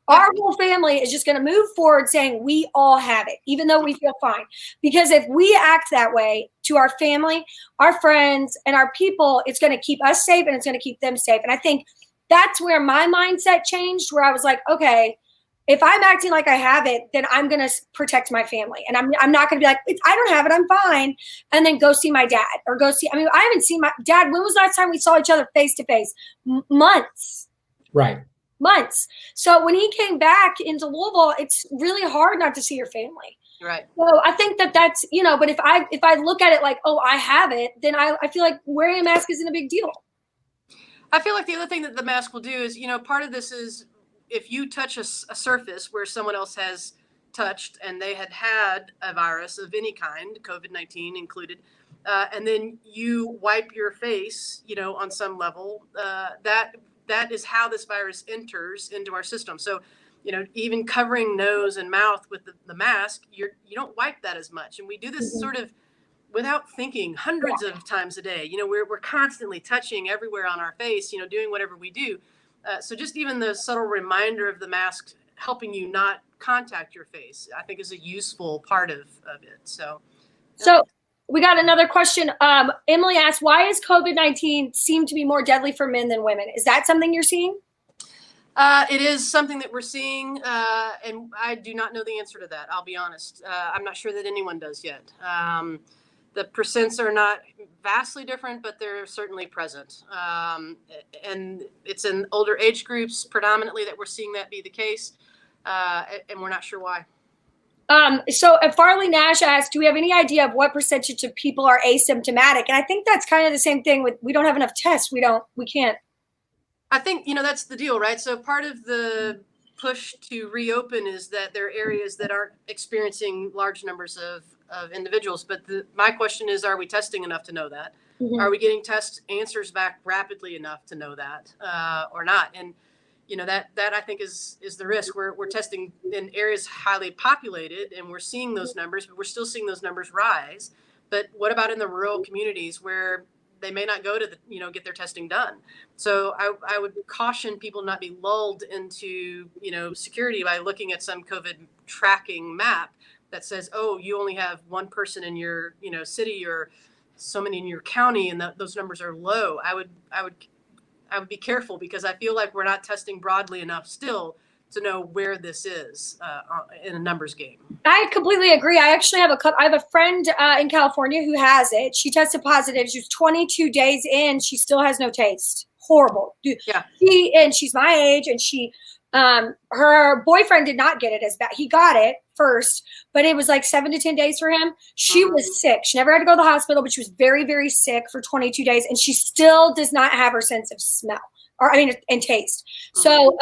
Our whole family is just going to move forward saying we all have it, even though we feel fine. Because if we act that way to our family, our friends, and our people, it's going to keep us safe and it's going to keep them safe. And I think that's where my mindset changed, where I was like, okay, if I'm acting like I have it, then I'm going to protect my family. And I'm not going to be like, I don't have it, I'm fine. And then go see my dad or I haven't seen my dad. When was the last time we saw each other face to face? Months. Right. Months. So when he came back into Louisville, it's really hard not to see your family. Right. So I think that's, but if I look at it like, oh, I have it, then I feel like wearing a mask isn't a big deal. I feel like the other thing that the mask will do is, part of this is if you touch a surface where someone else has touched and they had a virus of any kind, COVID-19 included, and then you wipe your face, on some level, that is how this virus enters into our system. So, even covering nose and mouth with the mask, you don't wipe that as much. And we do this sort of without thinking hundreds of times a day. We're constantly touching everywhere on our face, doing whatever we do. So just even the subtle reminder of the mask helping you not contact your face, I think is a useful part of it. So we got another question. Emily asked, why is COVID-19 seem to be more deadly for men than women? Is that something you're seeing? It is something that we're seeing, and I do not know the answer to that. I'll be honest. I'm not sure that anyone does yet. The percents are not vastly different, but they're certainly present. And it's in older age groups predominantly that we're seeing that be the case, and we're not sure why. So Farley Nash asked, do we have any idea of what percentage of people are asymptomatic? And I think that's kind of the same thing with, we don't have enough tests. We can't. I think, that's the deal, right? So part of the push to reopen is that there are areas that aren't experiencing large numbers of individuals. But my question is, are we testing enough to know that? Mm-hmm. Are we getting test answers back rapidly enough to know that or not? And, that I think is the risk. We're testing in areas highly populated and we're seeing those numbers, but we're still seeing those numbers rise. But what about in the rural communities where they may not go to get their testing done? So I would caution people not be lulled into, security by looking at some COVID tracking map that says, oh, you only have one person in your, city or so many in your county, and those numbers are low. I would be careful because I feel like we're not testing broadly enough still to know where this is in a numbers game. I completely agree. I actually have a friend in California who has it. She tested positive. She was 22 days in. She still has no taste. Horrible. Yeah. She's my age, and her boyfriend did not get it as bad. He got it first, but it was like 7 to 10 days for him. She was sick. She never had to go to the hospital, but she was very, very sick for 22 days. And she still does not have her sense of smell and taste. So,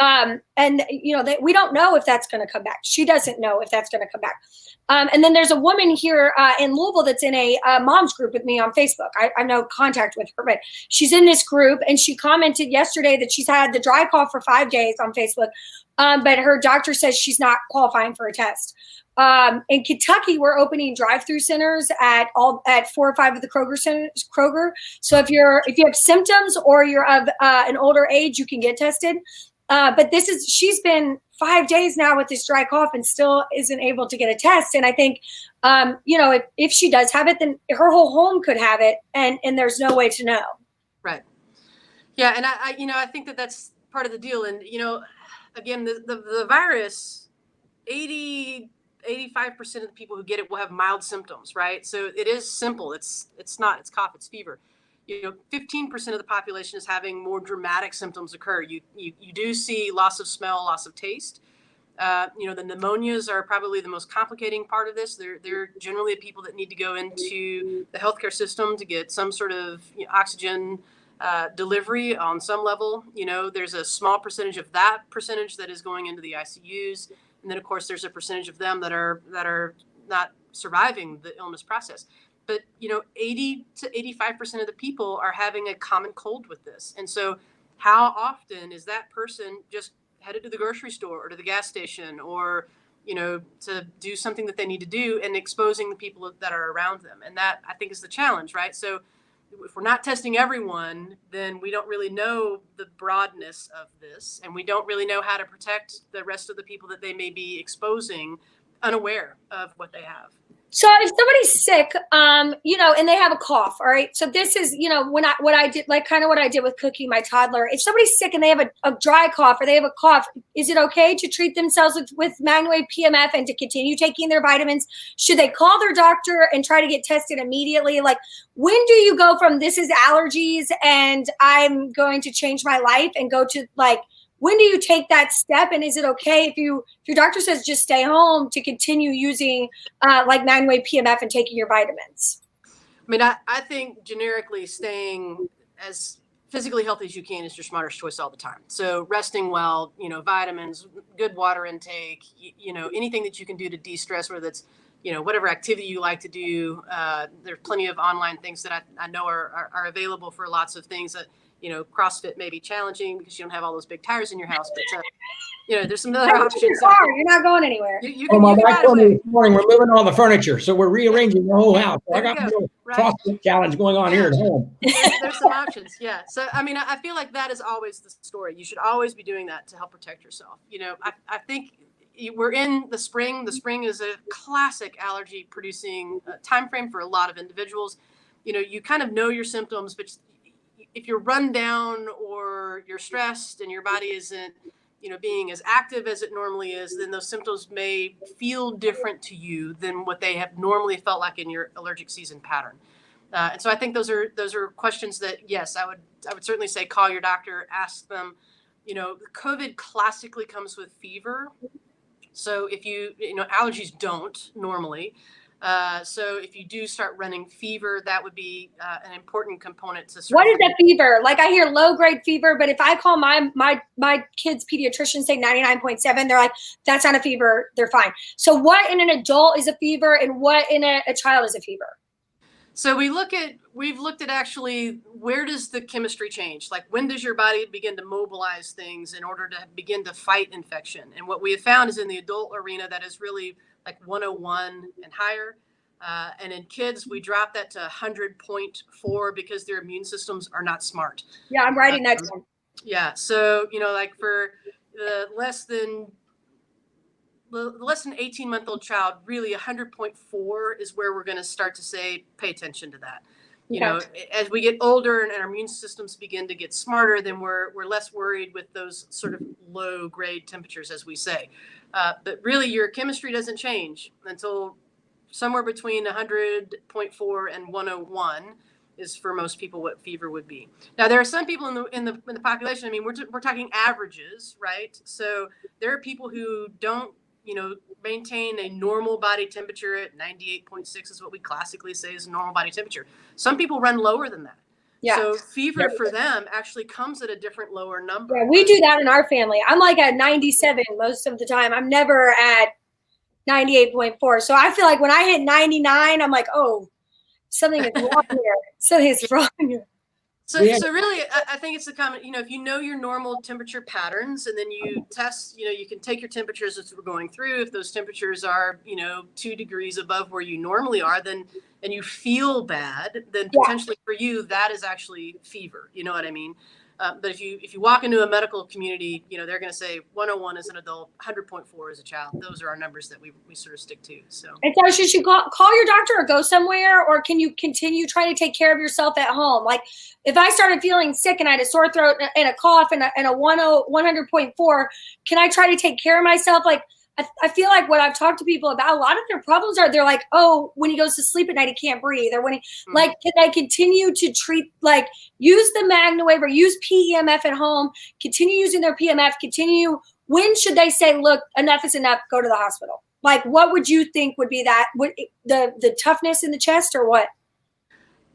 we don't know if that's going to come back. She doesn't know if that's going to come back. And then there's a woman here in Louisville that's in a mom's group with me on Facebook. I no contact with her, but she's in this group, and she commented yesterday that she's had the dry cough for 5 days on Facebook, but her doctor says she's not qualifying for a test. In Kentucky, we're opening drive-through centers at 4 or 5 of the Kroger. So if you have symptoms or you're of an older age, you can get tested. But she's been 5 days now with this dry cough and still isn't able to get a test. And I think, if she does have it, then her whole home could have it, and there's no way to know. Right. Yeah. And I think that's part of the deal. And, again, the virus, 85% of the people who get it will have mild symptoms, right? So it is simple. It's cough, it's fever. 15% of the population is having more dramatic symptoms occur. You do see loss of smell, loss of taste. The pneumonias are probably the most complicating part of this. They're generally people that need to go into the healthcare system to get some sort of oxygen delivery on some level. There's a small percentage of that percentage that is going into the ICUs. And then, of course, there's a percentage of them that are not surviving the illness process. But, 80 to 85% of the people are having a common cold with this. And so how often is that person just headed to the grocery store or to the gas station or, to do something that they need to do and exposing the people that are around them? And that, I think, is the challenge, right? So if we're not testing everyone, then we don't really know the broadness of this, and we don't really know how to protect the rest of the people that they may be exposing unaware of what they have. So if somebody's sick, and they have a cough, all right. So this is, what I did, like kind of what I did with Cookie, my toddler. If somebody's sick and they have a dry cough or they have a cough, is it okay to treat themselves with MagnaWave PMF and to continue taking their vitamins? Should they call their doctor and try to get tested immediately? Like, when do you go from this is allergies and I'm going to change my life and go to when do you take that step? And is it okay if your doctor says just stay home to continue using MagnaWave PMF and taking your vitamins? I mean, I think generically staying as physically healthy as you can is your smartest choice all the time. So resting well, vitamins, good water intake, anything that you can do to de-stress, whether it's, whatever activity you like to do. There's plenty of online things that I know are available for lots of things that, CrossFit may be challenging because you don't have all those big tires in your house, but there's some other options. You're not going anywhere. My back this morning, we're moving all the furniture, so we're rearranging the whole house. So I got a little CrossFit challenge going on here at home. There's some options, yeah. So I mean, I feel like that is always the story. You should always be doing that to help protect yourself. I think we're in the spring. The spring is a classic allergy producing time frame for a lot of individuals. You kind of know your symptoms, but if you're run down or you're stressed and your body isn't, being as active as it normally is, then those symptoms may feel different to you than what they have normally felt like in your allergic season pattern. And so I think those are questions that, yes, I would certainly say call your doctor, ask them. COVID classically comes with fever. So if allergies don't normally. So if you do start running fever, that would be an important component to. What is that fever? Like, I hear low grade fever, but if I call my kid's pediatrician, say 99.7, they're like, that's not a fever. They're fine. So what in an adult is a fever and what in a child is a fever? So we've looked at actually, where does the chemistry change? Like, when does your body begin to mobilize things in order to begin to fight infection? And what we have found is in the adult arena, that is really like 101 and higher. And in kids, we drop that to 100.4 because their immune systems are not smart. Yeah, I'm writing that down. Yeah. So, like for the less than 18-month-old child, really 100.4 is where we're going to start to say, pay attention to that. As we get older and our immune systems begin to get smarter, then we're less worried with those sort of low grade temperatures, as we say. But really, your chemistry doesn't change until somewhere between 100.4 and 101 is for most people what fever would be. Now, there are some people in the population. I mean, we're talking averages, right? So there are people who don't, maintain a normal body temperature at 98.6 is what we classically say is normal body temperature. Some people run lower than that. Yeah. So fever for them actually comes at a different lower number. Yeah, we do that in our family. I'm like at 97 most of the time. I'm never at 98.4. So I feel like when I hit 99, I'm like, oh, something is wrong here. Something is wrong here. So really, I think it's the common, if you know your normal temperature patterns and then you test, you can take your temperatures as we're going through. If those temperatures are, 2 degrees above where you normally are, then, and you feel bad, then potentially for you, that is actually fever. You know what I mean? But if you walk into a medical community, they're going to say 101 is an adult, 100.4 is a child. Those are our numbers that we sort of stick to. So, and so should you call your doctor or go somewhere, or can you continue trying to take care of yourself at home? Like, if I started feeling sick and I had a sore throat and a cough and a 100.4, can I try to take care of myself? Like, I feel like what I've talked to people about, a lot of their problems are, they're like, oh, when he goes to sleep at night, he can't breathe. Or when he, like, can they continue to treat, like, use the MagnaWave or use PEMF at home, continue using their PMF, continue when should they say, look, enough is enough, go to the hospital? Like, what would you think would be that? The toughness in the chest or what?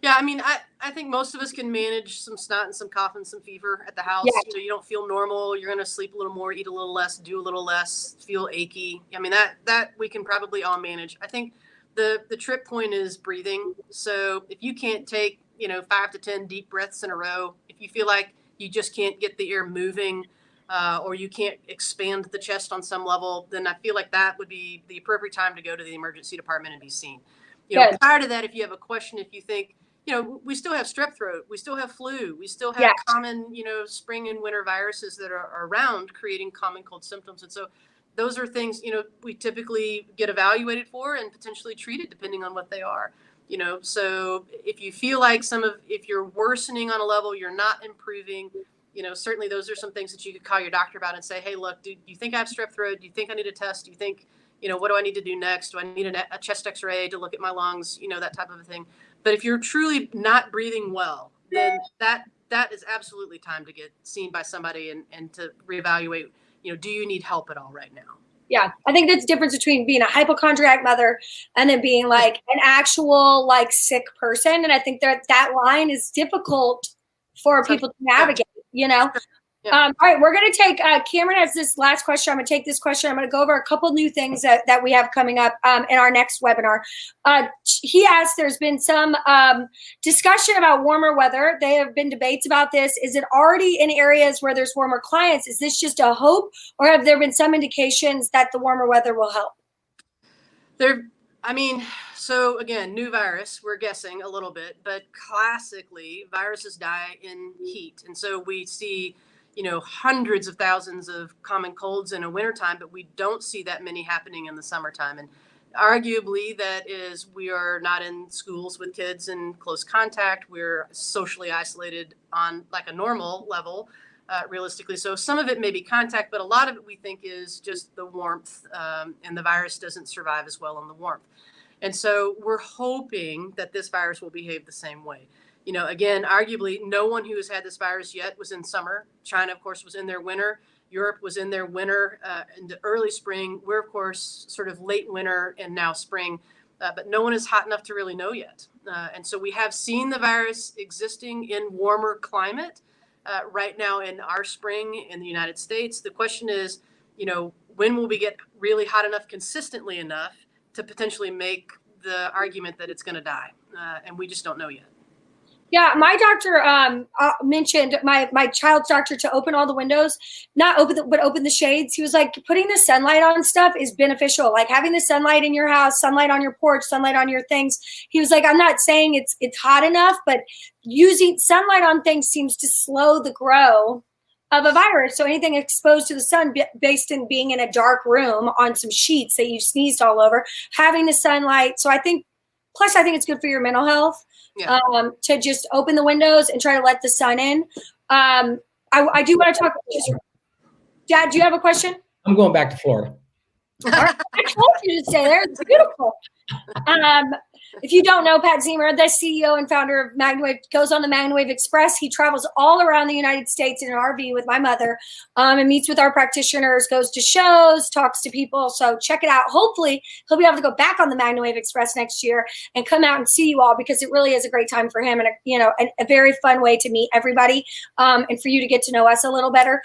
Yeah, I mean, I think most of us can manage some snot and some cough and some fever at the house. Yeah. You know, you don't feel normal. You're going to sleep a little more, eat a little less, do a little less, feel achy. I mean, that we can probably all manage. I think the trip point is breathing. So if you can't take, 5 to 10 deep breaths in a row, if you feel like you just can't get the air moving, or you can't expand the chest on some level, then I feel like that would be the appropriate time to go to the emergency department and be seen. Prior to that, if you have a question, if you think, we still have strep throat, we still have flu, we still have common, spring and winter viruses that are around creating common cold symptoms. And so those are things, we typically get evaluated for and potentially treated depending on what they are. So if you feel like if you're worsening on a level, you're not improving, certainly those are some things that you could call your doctor about and say, hey, look, do you think I have strep throat? Do you think I need a test? Do you think, what do I need to do next? Do I need a chest x-ray to look at my lungs? That type of a thing. But if you're truly not breathing well, then that is absolutely time to get seen by somebody and to reevaluate, do you need help at all right now? Yeah, I think that's the difference between being a hypochondriac mother and then being like an actual like sick person. And I think that line is difficult for people to navigate, Yeah. All right, we're going to take, Cameron has this last question. I'm going to take this question. I'm going to go over a couple new things that we have coming up in our next webinar. He asked, there's been some discussion about warmer weather. There have been debates about this. Is it already in areas where there's warmer climates? Is this just a hope, or have there been some indications that the warmer weather will help? So again, new virus, we're guessing a little bit, but classically viruses die in heat. And so we see hundreds of thousands of common colds in a wintertime, but we don't see that many happening in the summertime. And arguably that is, we are not in schools with kids in close contact. We're socially isolated on like a normal level, realistically. So some of it may be contact, but a lot of it we think is just the warmth, and the virus doesn't survive as well in the warmth. And so we're hoping that this virus will behave the same way. Again, arguably, no one who has had this virus yet was in summer. China, of course, was in their winter. Europe was in their winter in the early spring. We're, of course, sort of late winter and now spring, but no one is hot enough to really know yet. And so we have seen the virus existing in warmer climate right now in our spring in the United States. The question is, when will we get really hot enough consistently enough to potentially make the argument that it's going to die? And we just don't know yet. Yeah, my doctor mentioned my child's doctor to open all the windows, not open but open the shades. He was like, putting the sunlight on stuff is beneficial. Like having the sunlight in your house, sunlight on your porch, sunlight on your things. He was like, I'm not saying it's hot enough, but using sunlight on things seems to slow the growth of a virus. So anything exposed to the sun, based in being in a dark room on some sheets that you sneezed all over, having the sunlight. So I think it's good for your mental health. Yeah. To just open the windows and try to let the sun in. I do want to talk. Dad, do you have a question? I'm going back to Florida. I told you to stay there. It's beautiful. If you don't know, Pat Ziemer, the CEO and founder of MagnaWave, goes on the MagnaWave Express. He travels all around the United States in an RV with my mother, and meets with our practitioners, goes to shows, talks to people. So check it out. Hopefully, he'll be able to go back on the MagnaWave Express next year and come out and see you all, because it really is a great time for him and a very fun way to meet everybody, and for you to get to know us a little better.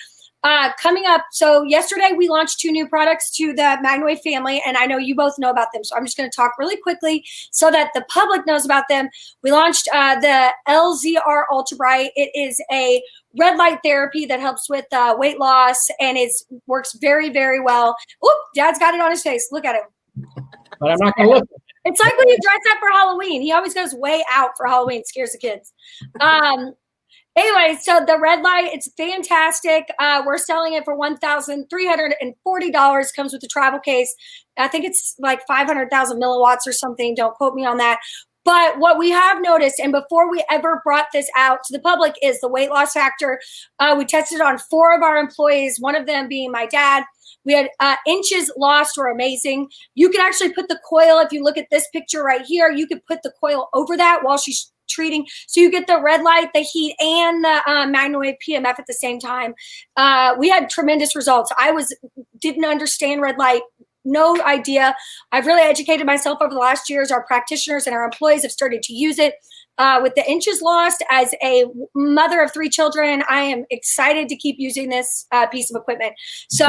Coming up, so yesterday we launched 2 new products to the MagnaWave family, and I know you both know about them, so I'm just going to talk really quickly so that the public knows about them. We launched the LZR Ultra Bright. It is a red light therapy that helps with weight loss, and it works very, very well. Oop, Dad's got it on his face. Look at him. But I'm not going to look. It's like when you dress up for Halloween. He always goes way out for Halloween, scares the kids. Anyway, so the red light, it's fantastic. We're selling it for $1,340. Comes with the travel case. I think it's like 500,000 milliwatts or something. Don't quote me on that. But what we have noticed, and before we ever brought this out to the public, is the weight loss factor. We tested on 4 of our employees, one of them being my dad. We had inches lost were amazing. You can actually put the coil, if you look at this picture right here, you could put the coil over that while she's treating. So you get the red light, the heat, and the MagnaWave PMF at the same time. We had tremendous results. Didn't understand red light. No idea. I've really educated myself over the last years. Our practitioners and our employees have started to use it. With the inches lost, as a mother of 3 children, I am excited to keep using this piece of equipment. So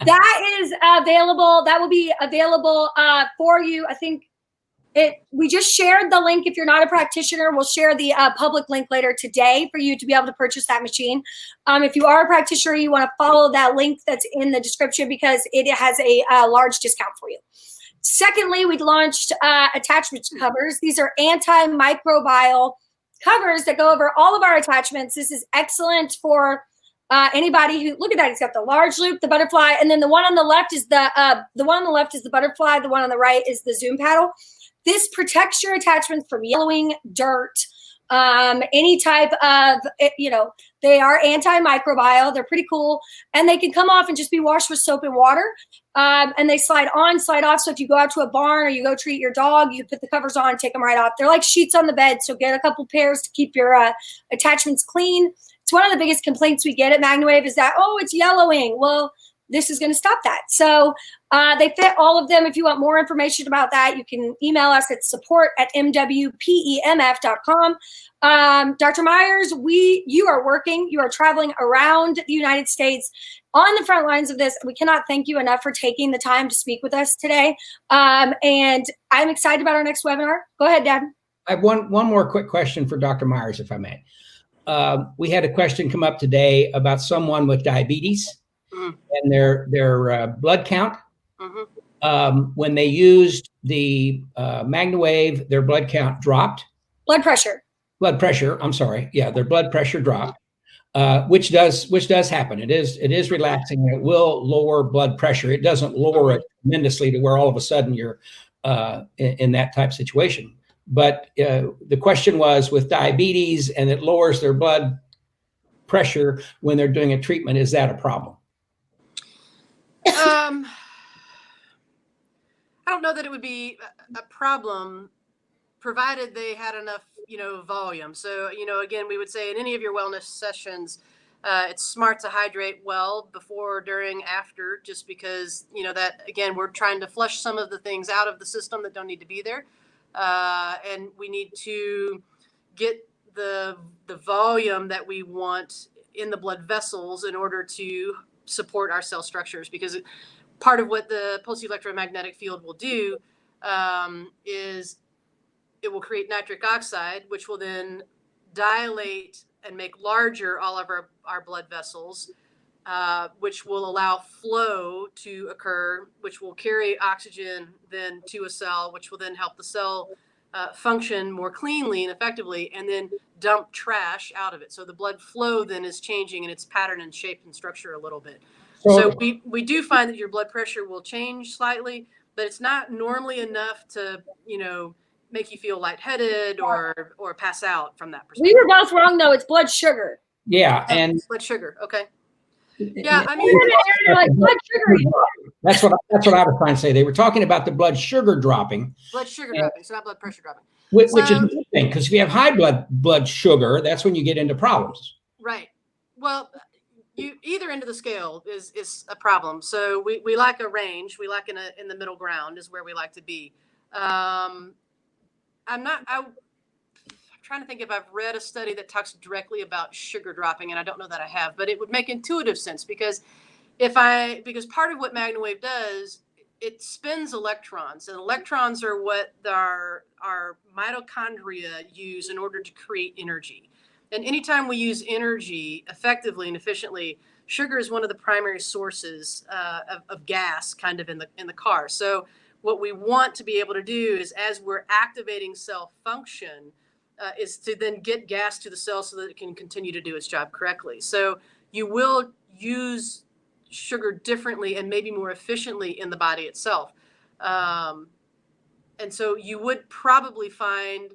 that is available. That will be available for you. I think we just shared the link. If you're not a practitioner, we'll share the public link later today for you to be able to purchase that machine. If you are a practitioner, you want to follow that link that's in the description because it has a large discount for you. Secondly, we launched attachment covers. These are antimicrobial covers that go over all of our attachments. This is excellent for anybody who, look at that, it's got the large loop, the butterfly, and then the one on the left is the one on the left is the butterfly, the one on the right is the zoom paddle. This protects your attachments from yellowing, dirt, any type of, they are antimicrobial. They're pretty cool. And they can come off and just be washed with soap and water. And they slide on, slide off. So if you go out to a barn or you go treat your dog, you put the covers on, take them right off. They're like sheets on the bed. So get a couple pairs to keep your attachments clean. It's one of the biggest complaints we get at MagnaWave is that, oh, it's yellowing. Well, this is going to stop that. So they fit all of them. If you want more information about that, you can email us at support@mwpemf.com. Dr. Myers, you are traveling around the United States on the front lines of this. We cannot thank you enough for taking the time to speak with us today. And I'm excited about our next webinar. Go ahead, Dad. I have one more quick question for Dr. Myers, if I may. We had a question come up today about someone with diabetes and their blood count. When they used the MagnaWave, their blood count dropped. Blood pressure, I'm sorry. Yeah, their blood pressure dropped, which does happen. It is relaxing. And it will lower blood pressure. It doesn't lower it tremendously to where all of a sudden you're in that type of situation. But the question was with diabetes and it lowers their blood pressure when they're doing a treatment, is that a problem? I don't know that it would be a problem provided they had enough, volume. So, again, we would say in any of your wellness sessions, it's smart to hydrate well before, during, after, just because, that, again, we're trying to flush some of the things out of the system that don't need to be there. And we need to get the volume that we want in the blood vessels in order to support our cell structures, because part of what the pulse electromagnetic field will do is it will create nitric oxide, which will then dilate and make larger all of our blood vessels, which will allow flow to occur, which will carry oxygen then to a cell, which will then help the cell function more cleanly and effectively, and then dump trash out of it. So the blood flow then is changing in its pattern and shape and structure a little bit. So we do find that your blood pressure will change slightly, but it's not normally enough to, make you feel lightheaded or pass out from that perspective. We were both wrong, though. It's blood sugar. Yeah, and blood sugar. Okay. Yeah, I mean, blood sugar. That's what I was trying to say. They were talking about the blood sugar dropping. Blood sugar dropping, so not blood pressure dropping. Which is a good thing, because if you have high blood sugar, that's when you get into problems. Right. Well, either end of the scale is a problem. So we like a range. We like in the middle ground is where we like to be. I'm trying to think if I've read a study that talks directly about sugar dropping, and I don't know that I have, but it would make intuitive sense because part of what MagnaWave does, it spins electrons, and electrons are what our mitochondria use in order to create energy. And anytime we use energy effectively and efficiently, sugar is one of the primary sources of gas kind of in the car. So what we want to be able to do is, as we're activating cell function, is to then get gas to the cell so that it can continue to do its job correctly. So you will use sugar differently and maybe more efficiently in the body itself. And so you would probably find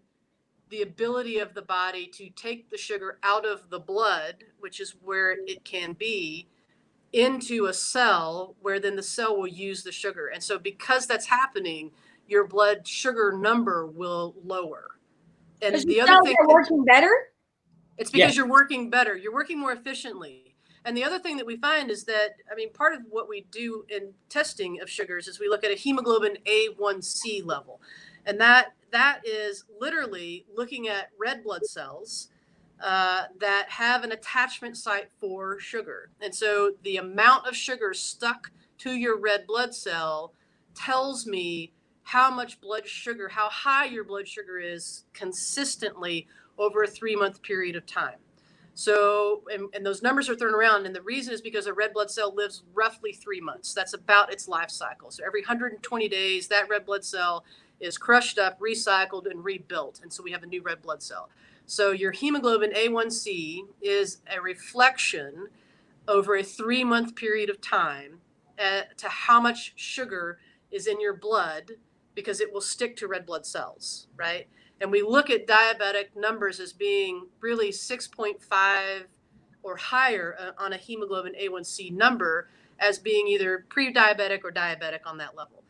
the ability of the body to take the sugar out of the blood, which is where it can be, into a cell where then the cell will use the sugar. And so because that's happening, your blood sugar number will lower. And Because the other thing, are working better. It's because you're working better. You're working more efficiently. And the other thing that we find is that, I mean, part of what we do in testing of sugars is we look at a hemoglobin A1C level. And that is literally looking at red blood cells that have an attachment site for sugar. And so the amount of sugar stuck to your red blood cell tells me how much blood sugar, how high your blood sugar is consistently over a 3-month period of time. So, and those numbers are thrown around. And the reason is because a red blood cell lives roughly 3 months. That's about its life cycle. So every 120 days, that red blood cell is crushed up, recycled, and rebuilt. And so we have a new red blood cell. So your hemoglobin A1C is a reflection over a 3-month period of time to how much sugar is in your blood, because it will stick to red blood cells, right? And we look at diabetic numbers as being really 6.5 or higher on a hemoglobin A1C number as being either pre-diabetic or diabetic on that level.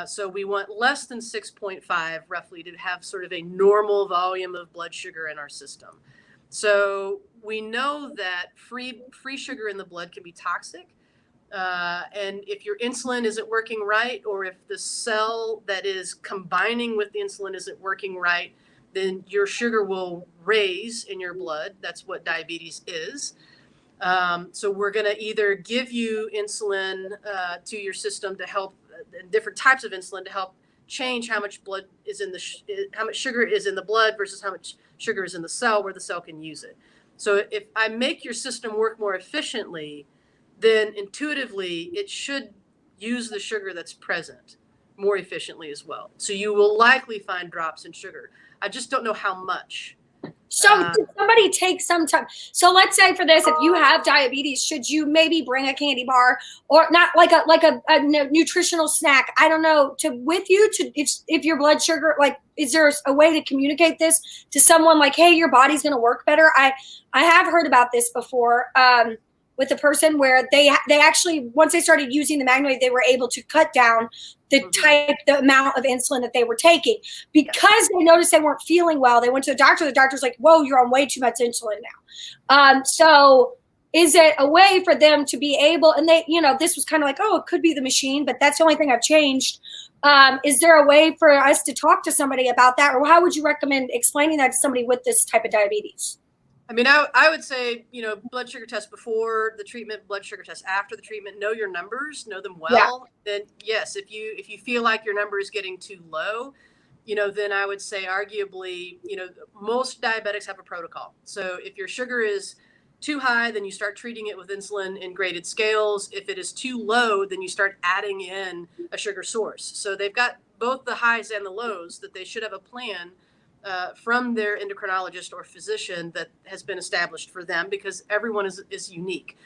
So we want less than 6.5 roughly to have sort of a normal volume of blood sugar in our system. So we know that free sugar in the blood can be toxic. And if your insulin isn't working right, or if the cell that is combining with the insulin isn't working right, then your sugar will raise in your blood. That's what diabetes is. So we're going to either give you insulin to your system to help, different types of insulin to help change how much blood is in how much sugar is in the blood versus how much sugar is in the cell where the cell can use it. So if I make your system work more efficiently, then intuitively it should use the sugar that's present more efficiently as well. So you will likely find drops in sugar. I just don't know how much. So did somebody take some time? So let's say for this, if you have diabetes, should you maybe bring a candy bar, or not like a nutritional snack? I don't know, with you if your blood sugar, like, is there a way to communicate this to someone, like, hey, your body's going to work better? I have heard about this before. With a person where they actually, once they started using the MagnaWave, they were able to cut down the amount of insulin that they were taking, because they noticed they weren't feeling well. They went to the doctor. The doctor's like, whoa, you're on way too much insulin now. So is it a way for them to be able, and they, this was kind of like, oh, it could be the machine, but that's the only thing I've changed. Is there a way for us to talk to somebody about that? Or how would you recommend explaining that to somebody with this type of diabetes? I mean, I would say, blood sugar test before the treatment, blood sugar test after the treatment. Know your numbers, know them well. Yeah. Then yes, if you feel like your number is getting too low, then I would say arguably, most diabetics have a protocol. So if your sugar is too high, then you start treating it with insulin in graded scales. If it is too low, then you start adding in a sugar source. So they've got both the highs and the lows, that they should have a plan from their endocrinologist or physician that has been established for them, because everyone is unique.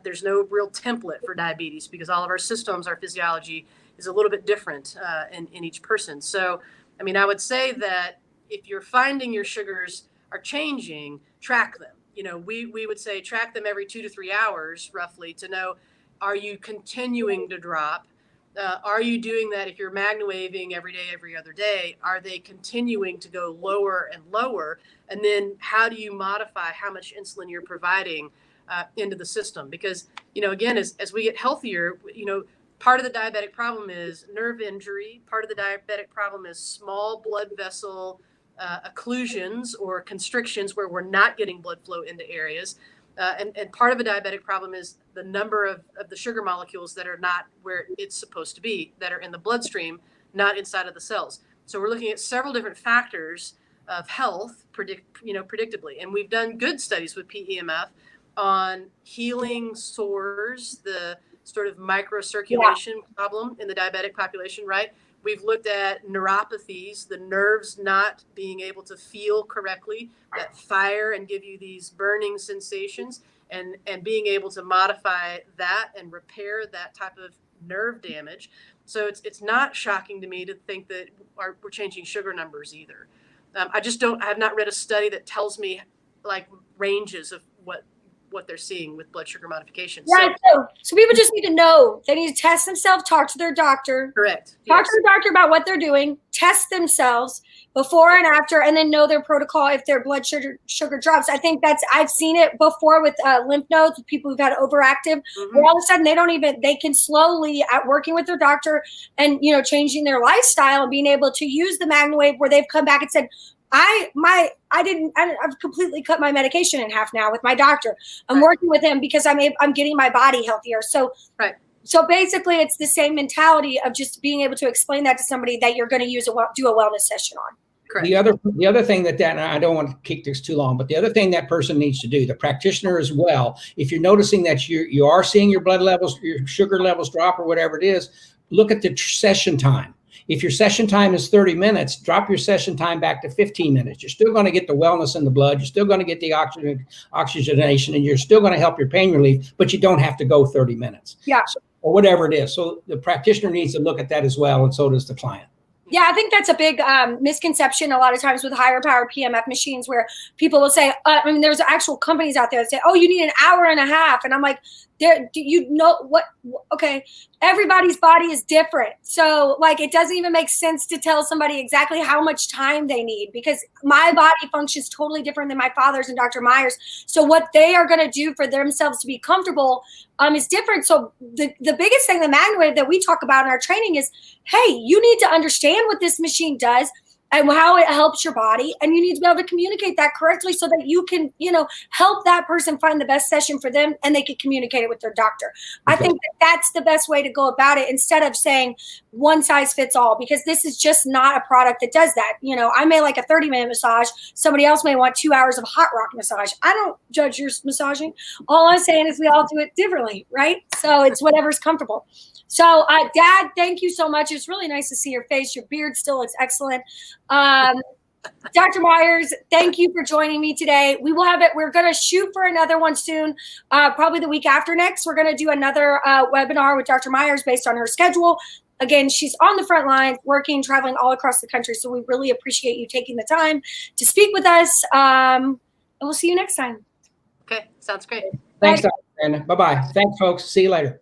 There's no real template for diabetes, because all of our systems, our physiology is a little bit different in each person. So, I mean, I would say that if you're finding your sugars are changing, track them. We would say track them every 2 to 3 hours roughly to know, are you continuing to drop? Are you doing that if you're MagnaWaving every day, every other day? Are they continuing to go lower and lower? And then how do you modify how much insulin you're providing into the system? Because, again, as we get healthier, part of the diabetic problem is nerve injury. Part of the diabetic problem is small blood vessel occlusions or constrictions where we're not getting blood flow into areas. And part of a diabetic problem is the number of the sugar molecules that are not where it's supposed to be, that are in the bloodstream, not inside of the cells. So we're looking at several different factors of health, predictably. And we've done good studies with PEMF on healing sores, the sort of microcirculation problem in the diabetic population, right? We've looked at neuropathies, the nerves not being able to feel correctly, that fire and give you these burning sensations, and being able to modify that and repair that type of nerve damage. So it's not shocking to me to think that we're changing sugar numbers either. I have not read a study that tells me like ranges of what they're seeing with blood sugar modifications. Yeah, so people just need to know. They need to test themselves, talk to their doctor. Correct. Talk to the doctor about what they're doing, test themselves, before and after, and then know their protocol if their blood sugar drops. I think I've seen it before with lymph nodes, with people who've had overactive, where all of a sudden they can slowly, at working with their doctor and, changing their lifestyle and being able to use the MagnaWave, where they've come back and said, I've completely cut my medication in half now with my doctor. I'm working with him because I'm getting my body healthier. So, So basically it's the same mentality of just being able to explain that to somebody that you're going to do a wellness session on. Correct. The other thing that and I don't want to keep this too long, but the other thing that person needs to do, the practitioner as well, if you're noticing that you are seeing your blood levels, your sugar levels drop or whatever it is, look at the session time. If your session time is 30 minutes, drop your session time back to 15 minutes. You're still going to get the wellness in the blood. You're still going to get the oxygenation, and you're still going to help your pain relief, but you don't have to go 30 minutes. Yeah. Or whatever it is. So the practitioner needs to look at that as well, and so does the client. Yeah, I think that's a big misconception a lot of times with higher power PMF machines, where people will say, there's actual companies out there that say, oh, you need an hour and a half. And I'm like, okay, everybody's body is different. So like, it doesn't even make sense to tell somebody exactly how much time they need, because my body functions totally different than my father's and Dr. Myers. So what they are going to do for themselves to be comfortable is different. So the biggest thing, the MagnaWave that we talk about in our training is, hey, you need to understand what this machine does and how it helps your body. And you need to be able to communicate that correctly so that you can, help that person find the best session for them, and they can communicate it with their doctor. Okay. I think that's the best way to go about it, instead of saying one size fits all, because this is just not a product that does that. I may like a 30-minute massage. Somebody else may want 2 hours of hot rock massage. I don't judge your massaging. All I'm saying is we all do it differently, right? So it's whatever's comfortable. So, Dad, thank you so much. It's really nice to see your face. Your beard still looks excellent. Dr. Myers, thank you for joining me today. We will have it. We're going to shoot for another one soon, probably the week after next. We're going to do another webinar with Dr. Myers based on her schedule. Again, she's on the front lines, working, traveling all across the country. So we really appreciate you taking the time to speak with us. And we'll see you next time. Okay, sounds great. Thanks, Dr. Brandon. Bye-bye. Thanks, folks. See you later.